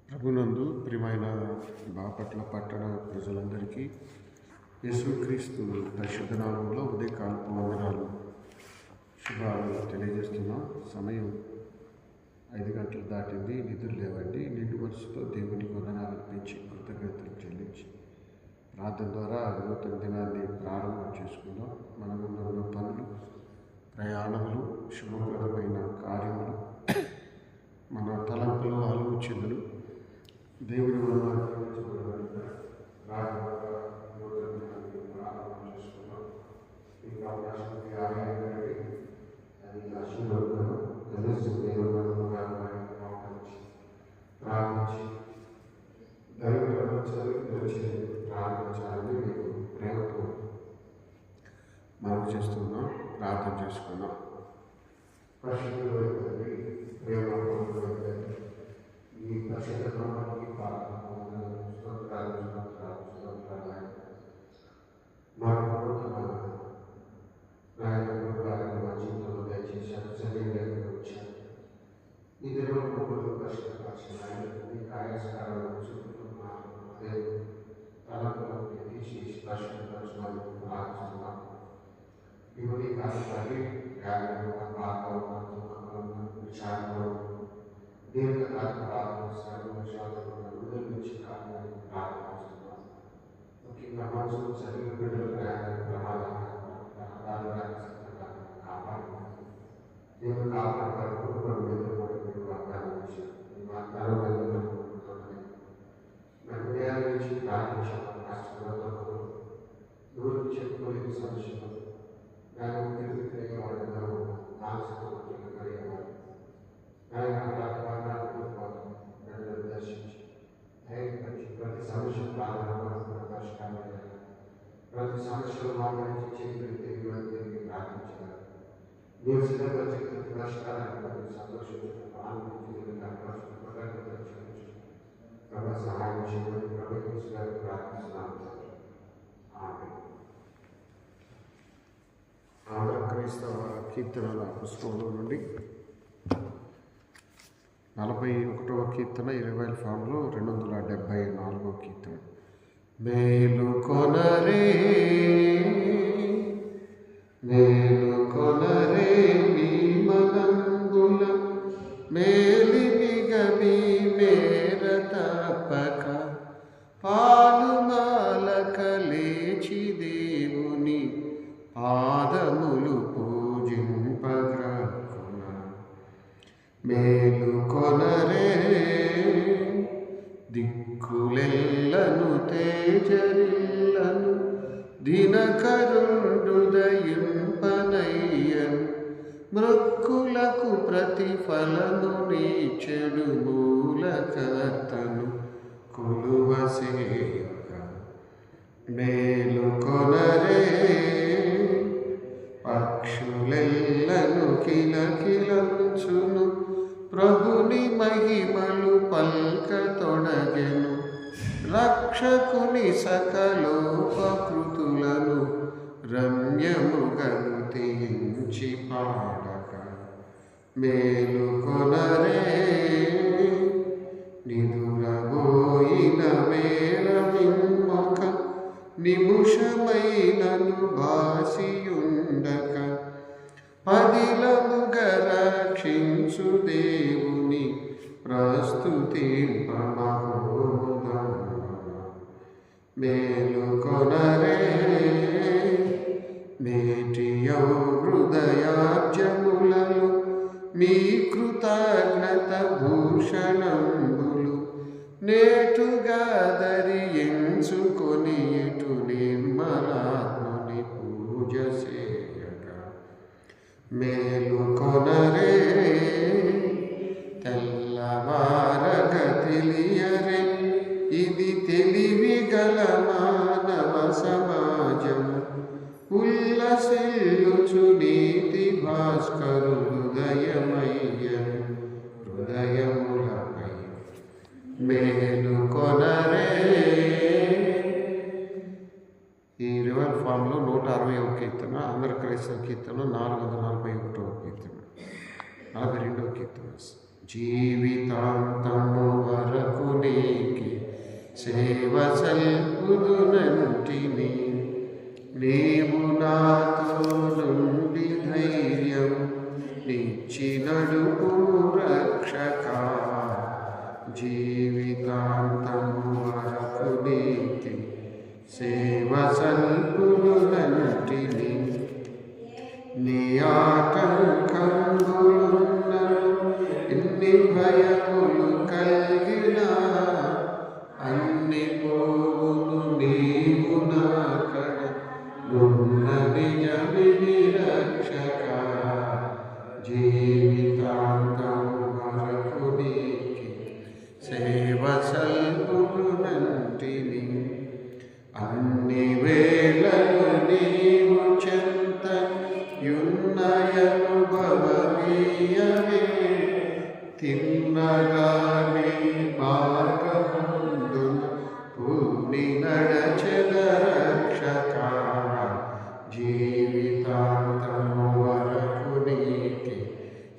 ప్రభునందు ప్రియమైన బాపట్ల పట్టణ ప్రజలందరికీ యేసుక్రీస్తు పరిశుద్ధ నామంలో ఉదయకాలపు వందనాలు శుభాలు తెలియజేస్తున్నాం. సమయం 5 గంటలు దాటింది. నిద్ర లేవండి. నిండు మనసుతో దేవునికి వందనాలు అర్పించి కృతజ్ఞతలు చెల్లించి ప్రార్థన ద్వారా నూతన దినాన్ని ప్రారంభం చేసుకుందాం. మన ముందు ఉన్న పనులు, ప్రయాణములు, శుభప్రదమైన కార్యములు, మన తలంపులు, ఆలోచనలు దేవుని వల్ల ప్రారంభం చేసుకున్నాం. మీకు అవకాశం అది ఆశీర్వాదం కలిసి దేవుని ప్రార్థించి దైవ ప్రపంచాన్ని ప్రార్థించాలని మీకు ప్రేమతో మనవి చేస్తున్నాం. ప్రార్థన చేసుకున్నాం. పరిశుద్ధులైతే ప్రేమ ఈ పరిశుద్ధి మా జీవితంలో దయచేసి సజీవంగా వచ్చాను. ఈ దేవుడు ముగ్గురు పరిశుద్ధపరిచిన కార్యస్కారాలను చూపుతున్నాను. అదే తలంపులను తీసి పరిశుద్ధపరచమని ప్రార్థిస్తున్నాను. ఇవన్నీ కాదు విచారణలో దీర్ఘకాలిక ప్రార్థన సర్వశాస్త్రంలో విడుదల నుంచి కావాలని ప్రార్థిస్తున్నాం. ముఖ్యంగా మనసు శరీర బిడ్డలు కాపాడుతుంది. దేవుడు కాపాడతారు. కుటుంబం ఎదుర్కొని మీరు వాగ్దానం చేశారు. ఈ వాగ్దానం ఉదయాల నుంచి ప్రార్థించాము. రాష్ట్రంలో ఎవరు చెప్పుకోలేని సమస్యలు దాని తిరిగి తిరిగి వాళ్ళలో మానసిక కలిగేవారు. దర్శించి ప్రతి సమస్య పరిష్కారం, ప్రతి సమస్యలు మాట్లాడించి చేతులు తిరిగి ప్రార్థించారు. మీరు సిద్ధపరిచే ప్రతి పరిష్కారాన్ని సంతోషించడం ఆనందించి ప్రభు సహాయం చేయమని ప్రభుత్వం ప్రార్థిస్తున్నాను. ఆంధ్ర క్రైస్తవ కీర్తనల పుస్తకంలో నుండి 41వ కీర్తన 20 ఫామ్లో 274వ కీర్తన. మేలుకొనరే మేలుకొనరే మీ మనంబుల మేలిమిగమి మేర తప్పక పాలుమాలక లేచి దేవుని పాదములు పూజింపగ్రకున. మేలుకొనరే దిక్కులెల్లను తేజరిల్లను దినకరుండుదయింపనయ్యను. మృక్కులకు ప్రతిఫలము నీచెడు మూలకర్తను కొలువసేయక. మేలుకొనరే పక్షులెల్లను కిలకిలంచును ప్రభుని మహిమలు పల్కతొడగెను. రక్షకుని సకలోపకృతులను రమ్యముగను తెయించి పాడక. మేలుకొనరే నిదురబోయిన వేళ నిమ్మొక నిముషమైనను భాసియుండక. పదిలముగ రక్షించు దేవుని ప్రస్తుతింపమహోదం. మేలుకొనరే నేటియౌ హృదయార్జములలో మీ కృతజ్ఞత భూషణంబులు నేటుగా ధరించుకొని ఇటు నిర్మలాత్మని పూజ చేయక. మేలుకొనరే తెల్లవారగ తెలియరే ఇది తెలివి గల మానవ సమాజము. ఉల్లసిల్లుచు నీతి భాస్కరు హృదయమయ్యను హృదయములపై. మేలుకొనరే. ఈ రివర్ ఫామ్లో 160వ కీర్తన, ఆంధ్ర క్రైస్తవ కీర్తన 441వ కీర్తన, 42వ కీర్తన. జీవితాంతము వరకు నీకి సేవ సల్పుదునంటిని. నీవు నాతో నుండి ధైర్యం నిచ్చి నడుపు రక్షక. జీవితాంతము వరకు నీకి సేవ సల్పుదునంటిని. నీ ఆటంకములున్నను ఎన్ని భయములు కలిగినా అన్ని పోవును నీవు నాకడ నున్న నిజమిది రక్షక. జీవితాంతము వరకు నీకి సేవ సల్పుదునంటిని. అన్ని వేళలు నీవు చెంత యున్నయనుభవమీయమే. తిన్నగానే మార్గముందున పూని నడచెద రక్షక. జీవితాంతము వరకు నీకి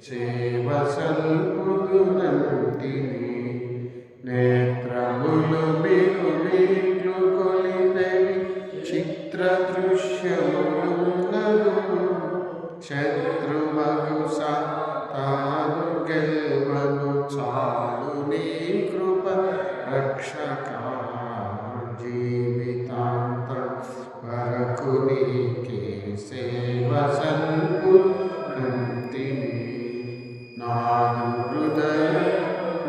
సేవ సల్పుదునంటిని. నేత్రములు మిరుమిట్లు కొలినవి చిత్ర దృశ్యములున్నను. శత్రువగు సాతాను గెల్వను చాలు నీ కృప రక్షక. జీవితాంతం వరకు నీకే సేవ సల్పుదునంటిని. నాదు హృదయ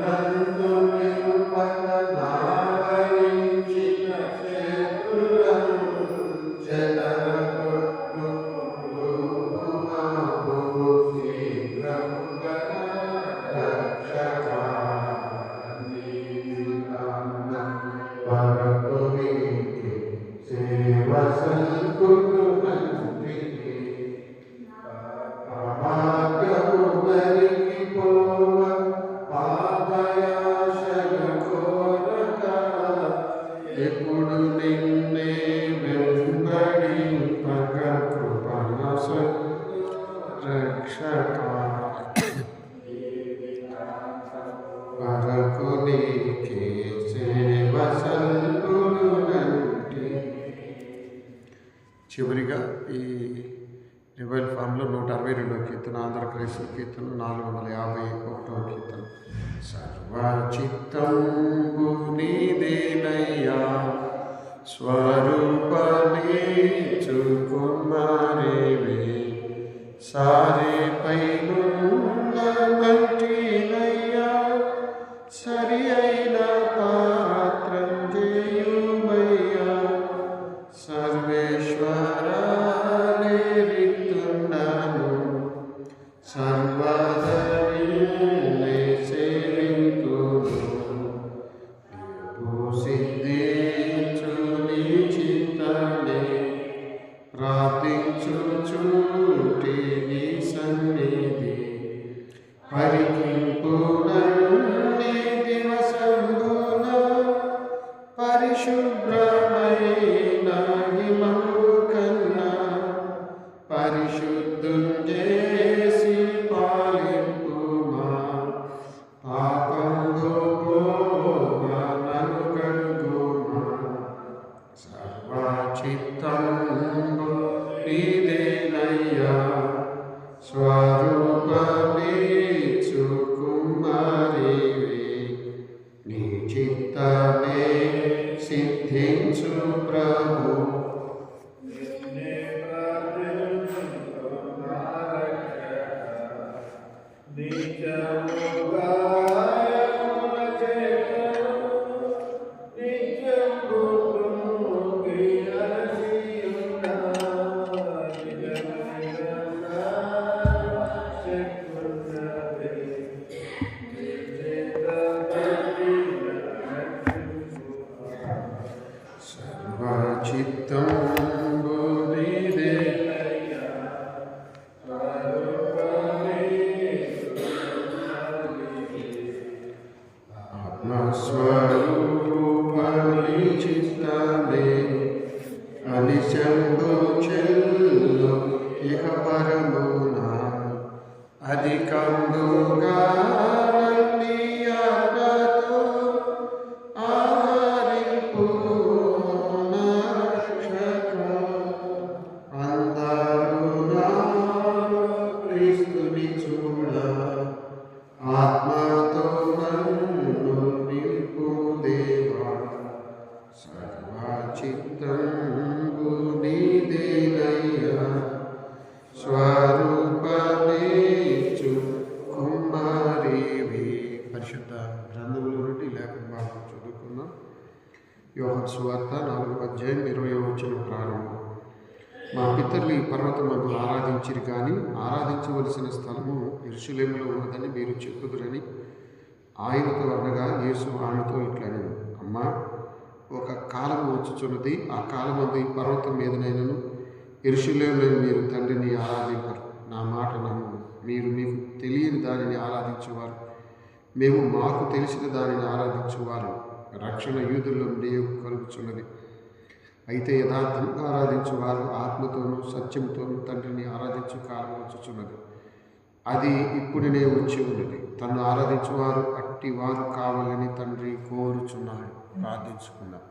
నందు నావరించిన శత్రులను చెదరగొట్టు శీఘ్రముగా రక్షక. వరకు నీకి సేవ సల్పుదునంటిని. అమార్గము మరిగిపోవ పాపయాశల కోరక. ఎప్పుడు నిన్నే వెంబడింపగ కృపణస రక్షక. వరకు నీకే సేవ సల్పుదునంటిని. చివరిగా ఈ రివైల్ ఫామ్లో 162వ కీర్తన, ఆంధ్రప్రదేశ్ కీర్తన 451వ కీర్తన. సర్వచిత్తంబు నీదేనయ్యా, స్వరూపమే చుకుమారేవే. సారే పైనున్న మట్టినయ్యా, సరి అయిన పాత్రం చేయుమయ్యా. సర్వేశ్వరాలే రిక్తుండను, సర్వదనినే సేవింతును. సిద్ధించు నీ చిత్తమే ప్రార్థించుచుంటి నీ సన్నిధి. పరికింపు నన్ను దివసంబున పరిశుభ్రమైన హిమము కన్నా. పరిశుద్ధుంజేసి పాలింపుమా, పాపంబు పోగా నన్ను కడుగుమా. సర్వచిత్తంబు నీదేనయ్యా, స్వరూపమే చుకుమారివే. నీ చిత్తమే సిద్ధించు ప్రభు. సర్వచిత్తంబు నీదేనయ్యా, ఆత్మస్వరూపని చిత్తమే అనిశంభు చెల్లు ఇహ పరమున. అధికంబుగా యోహాను సువార్త 4:20 ప్రారంభం. మా పితరులు ఈ పర్వతమందు ఆరాధించిరి కానీ ఆరాధించవలసిన స్థలము యెరూషలేములో ఉన్నదని మీరు చెప్పుదురని ఆయనతో అనగా యేసు ఆమెతో ఇట్లనెను, అమ్మా, ఒక కాలము వచ్చుచున్నది, ఆ కాలమందు ఈ పర్వతం మీదనైనను యెరూషలేములో మీరు తండ్రిని ఆరాధింపరు. నా మాట నమ్ము. మీరు మీకు తెలియని దానిని ఆరాధించేవారు, మేము మాకు తెలిసిన దానిని ఆరాధించేవారు. రక్షణ యూదుల నుండి కలుగుచున్నది. అయితే యథార్థంగా ఆరాధించేవారు ఆత్మతోనూ సత్యంతోనూ తండ్రిని ఆరాధించే కాలం వచ్చుచున్నది. అది ఇప్పుడునే వచ్చి ఉన్నది. తను ఆరాధించేవారు అట్టి వారు కావాలని తండ్రి కోరుచున్నాడు. ప్రార్థించుకుందాం.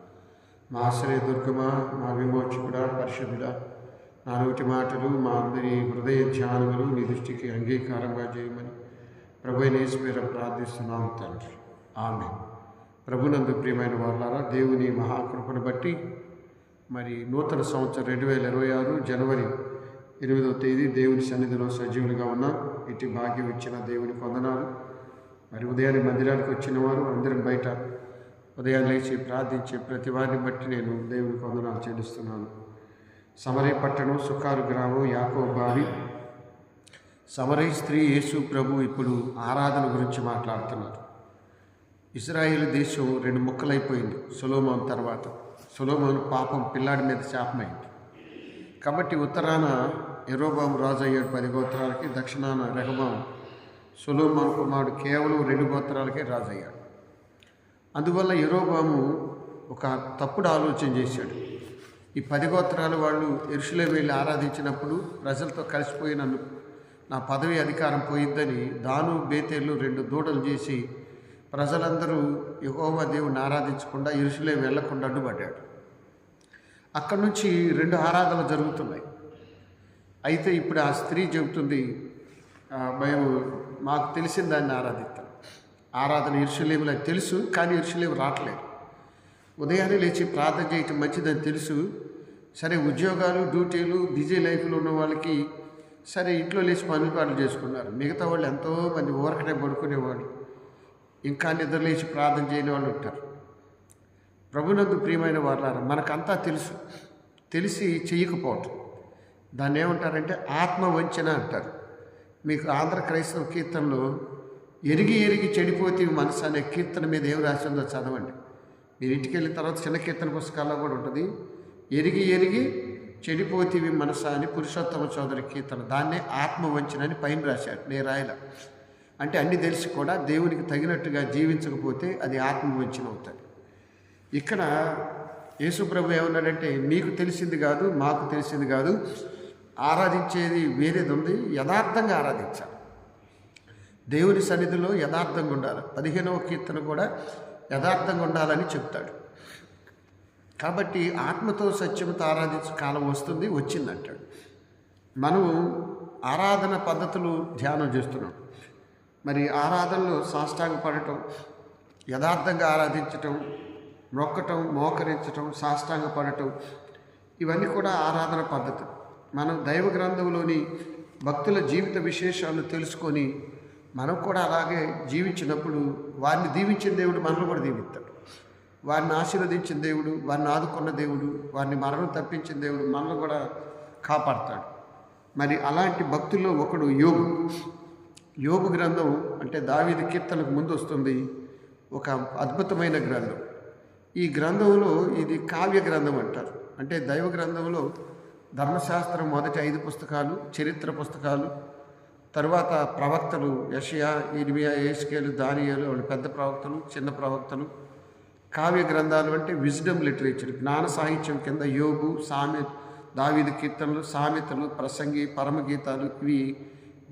మా ఆశ్రయ దుర్గమా, మా విమోచకుడా, పరిశుద్ధుడా, నా నోటి మాటలు మా అందరి హృదయ ధ్యానములు నీ దృష్టికి అంగీకారంగా చేయమని ప్రభువైన యేసు పేర ప్రార్థిస్తున్నాము తండ్రి. ఆమేన్. ప్రభునందు ప్రియమైన వారులారా, దేవుని మహాకృపను బట్టి మరి నూతన సంవత్సరం 2026 జనవరి 8వ తేదీ దేవుని సన్నిధిలో సజీవులుగా ఉన్నాం. ఇటు భాగ్యం ఇచ్చిన దేవునికి వందనాలు. మరి ఉదయాన్నే మందిరానికి వచ్చిన వారు అందరం బయట ఉదయాన్ని లేచి ప్రార్థించే ప్రతి వారిని బట్టి నేను దేవునికి వందనాలు చెల్లిస్తున్నాను. సమరయ పట్టణం, సుకారు గ్రామం, యాకోబు బావి, సమరయ స్త్రీ, యేసు ప్రభు ఇప్పుడు ఆరాధన గురించి మాట్లాడుతున్నారు. ఇశ్రాయేలు దేశం 2 ముక్కలైపోయింది సొలొమోను తర్వాత. సొలొమోను పాపం పిల్లాడి మీద శాపమైంది. కాబట్టి ఉత్తరాన యెరోబాము రాజు అయ్యాడు 10 గోత్రాలకి, దక్షిణాన రెహబాము సొలొమోను కుమారుడు కేవలం 2 గోత్రాలకే రాజు అయ్యాడు. అందువల్ల యెరోబాము ఒక తప్పుడు ఆలోచన చేశాడు. ఈ 10 గోత్రాల వాళ్ళు యెరూషలేము వెళ్ళి ఆరాధించినప్పుడు ప్రజలతో కలిసిపోయి నా పదవి అధికారం పోయిద్దని దాను బేతేలు 2 దూడలు చేసి ప్రజలందరూ యెహోవా దేవుని ఆరాధించకుండా యెరూషలేము వెళ్లకుండా అడ్డుపడ్డాడు. అక్కడి నుంచి 2 ఆరాధనలు జరుగుతున్నాయి. అయితే ఇప్పుడు ఆ స్త్రీ చెబుతుంది, మేము మాకు తెలిసిన దాన్ని ఆరాధిస్తాం. ఆరాధన యెరూషలేములో తెలుసు, కానీ యెరూషలేము రావట్లేదు. ఉదయాన్నే లేచి ప్రార్థన చేయటం మంచిదని తెలుసు. సరే, ఉద్యోగాలు, డ్యూటీలు, బిజీ లైఫ్లో ఉన్న వాళ్ళకి సరే ఇంట్లో లేచి పనులు చేసుకున్నారు. మిగతా వాళ్ళు ఎంతోమంది ఊరకనే పడుకునేవాళ్ళు, ఇంకా నిద్ర లేచి ప్రార్థన చేయని వాళ్ళు ఉంటారు. ప్రభునందు ప్రియమైన వారులారా, మనకంతా తెలిసి చెయ్యకపోవటం, దాన్ని ఏమంటారంటే ఆత్మవంచన అంటారు. మీకు ఆంధ్ర క్రైస్తవ కీర్తనలో ఎరిగి చెడిపోతే మనసు అనే కీర్తన మీద ఏం రాసి ఉందో చదవండి. మీరు ఇంటికి వెళ్ళిన తర్వాత చిన్న కీర్తన పుస్తకాల్లో కూడా ఉంటుంది. ఎరిగి చెడిపోతీవి మనసా అని పురుషోత్తమ చౌదరి కీర్తన. దాన్నే ఆత్మవంచన అని పైన రాశాడు, నేను రాయల. అంటే అన్ని తెలిసి కూడా దేవునికి తగినట్టుగా జీవించకపోతే అది ఆత్మవంచన అవుతుంది. ఇక్కడ యేసుప్రభు ఏమన్నాడంటే, మీకు తెలిసింది కాదు, మాకు తెలిసింది కాదు, ఆరాధించేది వేరేది ఉంది, యథార్థంగా ఆరాధించాలి. దేవుని సన్నిధిలో యథార్థంగా ఉండాలి. 15వ కీర్తన కూడా యథార్థంగా ఉండాలని చెప్తాడు. కాబట్టి ఆత్మతో సత్యంతో ఆరాధించే కాలం వచ్చిందంటాడు. మనం ఆరాధన పద్ధతులు ధ్యానం చేస్తున్నాం. మరి ఆరాధనలో సాష్టాంగ పడటం, యథార్థంగా ఆరాధించటం, మొక్కటం, మోకరించటం, సాష్టాంగ పడటం, ఇవన్నీ కూడా ఆరాధన పద్ధతులు. మనం దైవ గ్రంథంలోని భక్తుల జీవిత విశేషాలు తెలుసుకొని మనం కూడా అలాగే జీవించినప్పుడు వారిని దీవించిన దేవుడు మనల్ని కూడా దీవిస్తాడు. వారిని ఆశీర్వదించిన దేవుడు, వారిని ఆదుకున్న దేవుడు, వారిని మరణం తప్పించిన దేవుడు మనల్ని కూడా కాపాడతాడు. మరి అలాంటి భక్తుల్లో ఒకడు యోబు గ్రంథం అంటే దావీదు కీర్తనకు ముందు వస్తుంది. ఒక అద్భుతమైన గ్రంథం. ఈ గ్రంథంలో ఇది కావ్య గ్రంథం అంటారు. అంటే దైవ గ్రంథంలో ధర్మశాస్త్రం మొదటి 5 పుస్తకాలు, చరిత్ర పుస్తకాలు, తర్వాత ప్రవక్తలు యెషయా, ఇర్మియా, యెహెజ్కేలు, దానియేలు, వాళ్ళు పెద్ద ప్రవక్తలు, చిన్న ప్రవక్తలు. కావ్య గ్రంథాలు అంటే విజ్డమ్ లిటరేచర్, జ్ఞాన సాహిత్యం కింద యోబు, దావీదు కీర్తనలు, సామెతలు, ప్రసంగి, పరమగీతాలు, ఇవి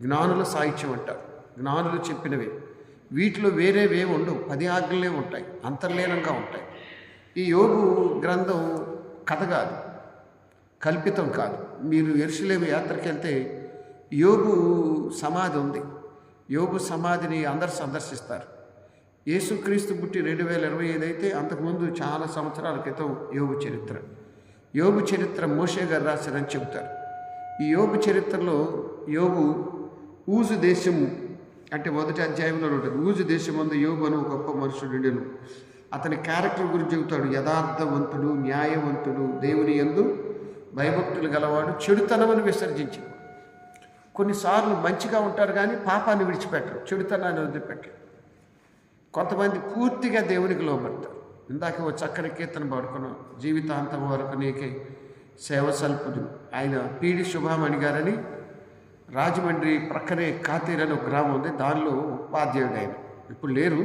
జ్ఞానుల సాహిత్యం అంటారు. జ్ఞానులు చెప్పినవి. వీటిలో వేరేవే ఉండవు, 10 ఆజ్ఞలే ఉంటాయి, అంతర్లీనంగా ఉంటాయి. ఈ యోబు గ్రంథం కథ కాదు, కల్పితం కాదు. మీరు యెరూషలేము యాత్రకి వెళ్తే యోబు సమాధి ఉంది. యోబు సమాధిని అందరు సందర్శిస్తారు. యేసుక్రీస్తు పుట్టి 2025 అయితే అంతకుముందు చాలా సంవత్సరాల క్రితం యోబు చరిత్ర మోషే గారు రాశారని చెబుతారు. ఈ యోబు చరిత్రలో యోబు ఊజు దేశం అంటే మొదటి అధ్యాయంలో ఉంటుంది. ఊజు దేశం అందు యోబు అని ఒక గొప్ప మనుషుడు. అతని క్యారెక్టర్ గురించి చెబుతాడు. యథార్థవంతుడు, న్యాయవంతుడు, దేవుని యందు భయభక్తులు గలవాడు, చెడుతనమును విసర్జించి. కొన్నిసార్లు మంచిగా ఉంటారు కానీ పాపాన్ని విడిచిపెట్టరు, చెడుతనాన్ని వదిలిపెట్టరు. కొంతమంది పూర్తిగా దేవునికి లోబడతారు. ఇందాక ఓ చక్కని కీర్తన పాడుకున్నాం, జీవితాంతం వరకు నీకే సేవ సల్పుడు. ఆయన పీడి శుభామణి గారని రాజమండ్రి ప్రక్కనే కాతీర్ అని ఒక గ్రామం ఉంది, దానిలో ఉపాధ్యాయుడు ఆయన. ఇప్పుడు లేరు.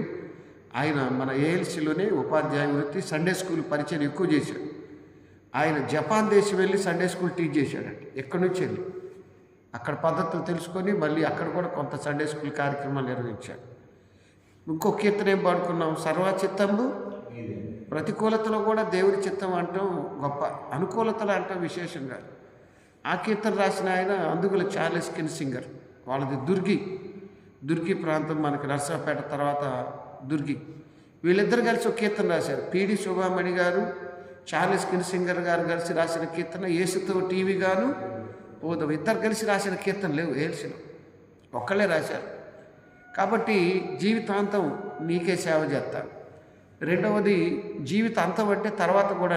ఆయన మన ఏఎల్సీలోనే ఉపాధ్యాయ వృత్తి, సండే స్కూల్ పరిచయం ఎక్కువ చేశాడు. ఆయన జపాన్ దేశం వెళ్ళి సండే స్కూల్ టీచ్ చేశాడంట. ఎక్కడి నుంచి వెళ్ళి అక్కడ పద్ధతులు తెలుసుకొని మళ్ళీ అక్కడ కూడా కొంత సండే స్కూల్ కార్యక్రమాలు నిర్వహించాడు. ఇంకో కీర్తన ఏం పాడుకున్నాం, సర్వచిత్తంబు. ప్రతికూలతలో కూడా దేవుని చిత్తం అంటాం గొప్ప, అనుకూలతలు అంటాం విశేషంగా. ఆ కీర్తన రాసిన ఆయన అందుగుల చార్లెస్ కిన్సింగర్, వాళ్ళది దుర్గి ప్రాంతం, మనకి నర్సాపేట తర్వాత దుర్గి. వీళ్ళిద్దరు కలిసి ఒక కీర్తన రాశారు. పీడి శోభామణి గారు, చార్లెస్ కిన్సింగర్ గారు కలిసి రాసిన కీర్తన యేసుతో టీవీ గాను పోదాం. ఇద్దరు కలిసి రాసిన కీర్తన లేవు ఏల్సిలో, ఒక్కళ్ళే రాశారు. కాబట్టి జీవితాంతం నీకే సేవ చేస్తాను. రెండవది జీవితాంతం అంటే తర్వాత కూడా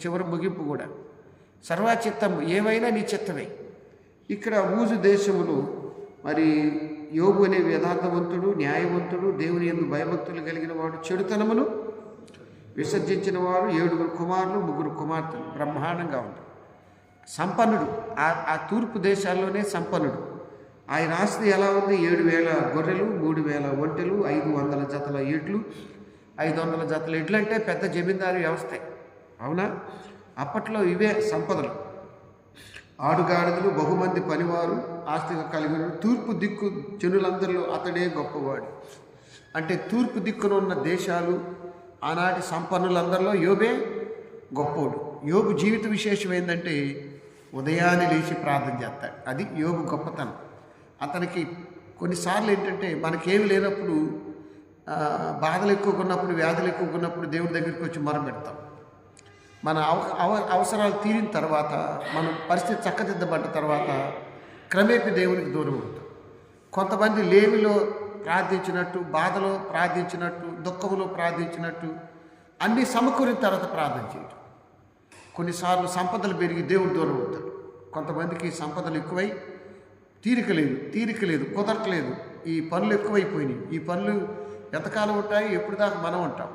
చివరి ముగింపు కూడా సర్వచిత్తం, ఏమైనా నీ చిత్తమే. ఇక్కడ ఊజు దేశములు మరి యోబు అనే యథార్థవంతుడు, న్యాయవంతుడు, దేవుని యందు భయభక్తులు కలిగిన వాడు, చెడుతనమును విసర్జించిన వాడు, 7 కుమారులు 3 కుమార్తెలు, బ్రహ్మాండంగా ఉంటాడు. సంపన్నుడు, ఆ తూర్పు దేశాల్లోనే సంపన్నుడు. ఆయన ఆస్తి ఎలా ఉంది, 7,000 గొర్రెలు, 3,000 ఒంటెలు, 500 జతల ఎడ్లు. 500 జతల ఎడ్లు అంటే పెద్ద జమీందారు వ్యవస్థే, అవునా? అప్పట్లో ఇవే సంపదలు. ఆడుగాడిదలు, బహుమంది పనివారు ఆస్తిగా కలిగిన తూర్పు దిక్కు జనులందరిలో అతడే గొప్పవాడు. అంటే తూర్పు దిక్కున ఉన్న దేశాలు ఆనాటి సంపన్నులందరిలో యోబే గొప్పోడు. యోబు జీవిత విశేషం ఏంటంటే ఉదయాన్నే లేచి ప్రార్థన చేస్తాడు. అది యోబు గొప్పతనం. అతనికి కొన్నిసార్లు ఏంటంటే మనకేమి లేనప్పుడు, బాధలు ఎక్కువగా ఉన్నప్పుడు, వ్యాధులు ఎక్కువగా ఉన్నప్పుడు దేవుడి దగ్గరికి వచ్చి మొరపెడతాం. మన అవసరాలు తీరిన తర్వాత, మన పరిస్థితి చక్కదిద్దబడ్డ తర్వాత క్రమేపీ దేవునికి దూరం అవుతాం. కొంతమంది లేమిలో ప్రార్థించినట్టు, బాధలో ప్రార్థించినట్టు, దుఃఖంలో ప్రార్థించినట్టు అన్నీ సమకూరిన తర్వాత ప్రార్థన చేయటం. కొన్నిసార్లు సంపదలు పెరిగి దేవుడు దూరం అవుతాడు. కొంతమందికి సంపదలు ఎక్కువై తీరిక లేదు, కుదరట్లేదు, ఈ పనులు ఎక్కువైపోయినాయి. ఈ పనులు ఎంతకాలం ఉంటాయి, ఎప్పుడు దాకా మనం ఉంటాం.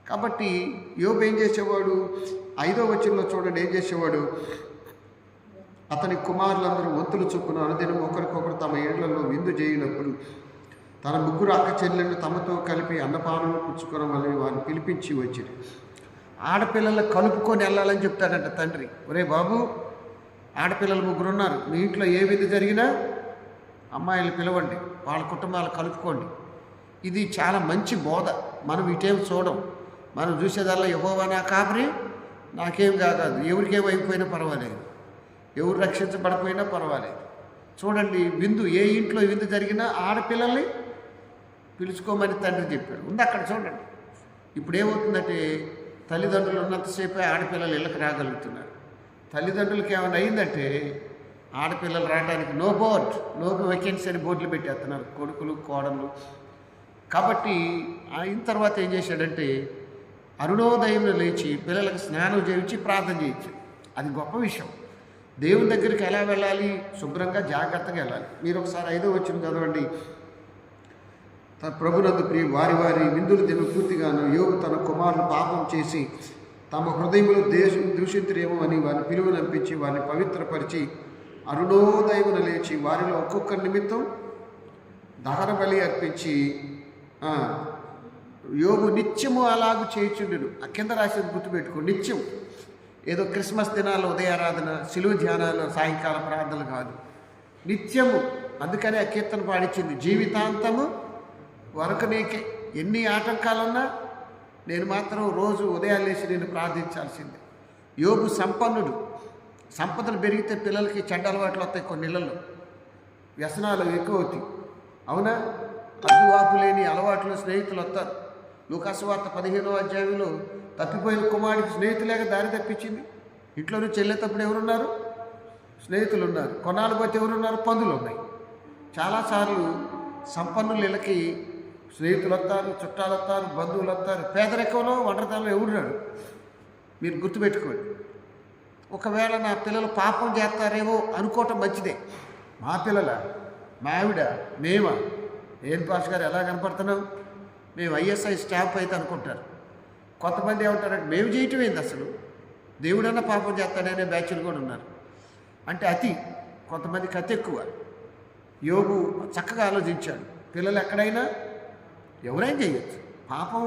కాబట్టి యోబు ఏం చేసేవాడు, 5వ వచనంలో చూడండి ఏం చేసేవాడు. అతని కుమారులందరూ వంతులు చొప్పున అనుదినం ఒకరికొకరు తమ ఇళ్లలో విందు చేయనప్పుడు తన 3 అక్క చెల్లెళ్ళు తమతో కలిపి అన్నపానములు పుచ్చుకోవడం వల్ల వారిని పిలిపించి వచ్చింది. ఆడపిల్లలు కలుపుకొని వెళ్ళాలని చెప్తాడంట తండ్రి. ఒరే బాబు, ఆడపిల్లలు 3 ఉన్నారు, మీ ఇంట్లో ఏ విధి జరిగినా అమ్మాయిలు పిలవండి, వాళ్ళ కుటుంబాలు కలుపుకోండి. ఇది చాలా మంచి బోధ. మనం ఇటేం చూడం, మనం చూసేదల్లా యెహోవా నా కాపరి, నాకేం కాదు, ఎవరికేం అయిపోయినా పర్వాలేదు, ఎవరు రక్షించబడిపోయినా పర్వాలేదు. చూడండి, విందు, ఏ ఇంట్లో విందు జరిగినా ఆడపిల్లల్ని పిలుచుకోమని తండ్రి చెప్పాడు. ఉంది అక్కడ చూడండి. ఇప్పుడు ఏమవుతుందంటే తల్లిదండ్రులు ఉన్నంతసేపే ఆడపిల్లలు ఇళ్ళకి రాగలుగుతున్నారు. తల్లిదండ్రులకి ఏమైనా అయిందంటే ఆడపిల్లలు రావడానికి నో వేకెన్సీ అని బోర్డులు పెట్టేస్తున్నారు కొడుకులు, కోడళ్ళు. కాబట్టి అయిన తర్వాత ఏం చేశాడంటే అరుణోదయంలో లేచి పిల్లలకు స్నానం చేయించి ప్రార్థన చేయించి. అది గొప్ప విషయం. దేవుని దగ్గరికి ఎలా వెళ్ళాలి, శుభ్రంగా జాగ్రత్తగా వెళ్ళాలి. మీరు ఒకసారి 5వ వచనం చదవండి. ప్రభునందు ప్రియ వారి విందులు తిను పూర్తిగాను యోబు తన కుమారులు పాపం చేసి తమ హృదయంలో దూషింతురేమో అని వారిని పిలువనంపించి వారిని పవిత్రపరిచి అరుణోదయమున లేచి వారిలో ఒక్కొక్కరి నిమిత్తం దహన బలి అర్పించి యోబు నిత్యము అలాగూ చేయుచుండెను. ఆ కింద రాసేది గుర్తుపెట్టుకో, నిత్యం. ఏదో క్రిస్మస్ దినాల్లో ఉదయారాధన, శిలువ ధ్యానాలు, సాయంకాల ప్రార్థనలు కాదు, నిత్యము. అందుకని ఆ కీర్తన పాడించింది, జీవితాంతము వరకు నీకే ఎన్ని ఆటంకాలున్నా నేను మాత్రం రోజు ఉదయాలు లేచి నేను ప్రార్థించాల్సిందే. యోబు సంపన్నుడు. సంపదలు పెరిగితే పిల్లలకి చెడ్డ అలవాట్లు వస్తాయి, కొన్ని ఇళ్లలో వ్యసనాలు ఎక్కువ అవుతాయి, అవునా? అడ్డువాపు లేని అలవాట్లు స్నేహితులు వస్తారు. లూకాసు వార్త 15వ అధ్యాయంలో తప్పిపోయిన కుమారుడికి స్నేహితులేక దారి తప్పించింది. ఇంట్లో నుంచి వెళ్ళేటప్పుడు ఎవరున్నారు? స్నేహితులు ఉన్నారు. కొన్నాళ్ళు బట్టి ఎవరున్నారు? పందులు ఉన్నాయి. చాలాసార్లు సంపన్నుల ఇళ్ళకి స్నేహితులు వస్తారు, చుట్టాలు వస్తారు, బంధువులు వస్తారు. పేదరికంలో ఒంటరితనంలో ఎవడు రాడు. మీరు గుర్తుపెట్టుకోండి. ఒకవేళ నా పిల్లలు పాపం చేస్తారేమో అనుకోవటం మంచిదే. మా పిల్లల, మా ఆవిడ, మేమా, ఏం పాస్ గారు ఎలా కనపడుతున్నావు, మేము ఐఎస్ఐ స్టాంప్ అయితే అనుకుంటారు. కొంతమంది ఏమంటారంటే మేము చేయటం ఏంది, అసలు దేవుడన్నా పాపం చేస్తాడనే బ్యాచ్లు కూడా ఉన్నారు. అంటే అతి, కొంతమందికి అతి ఎక్కువ. యోగు చక్కగా ఆలోచించాడు. పిల్లలు ఎక్కడైనా ఎవరైనా చేయొచ్చు, పాపం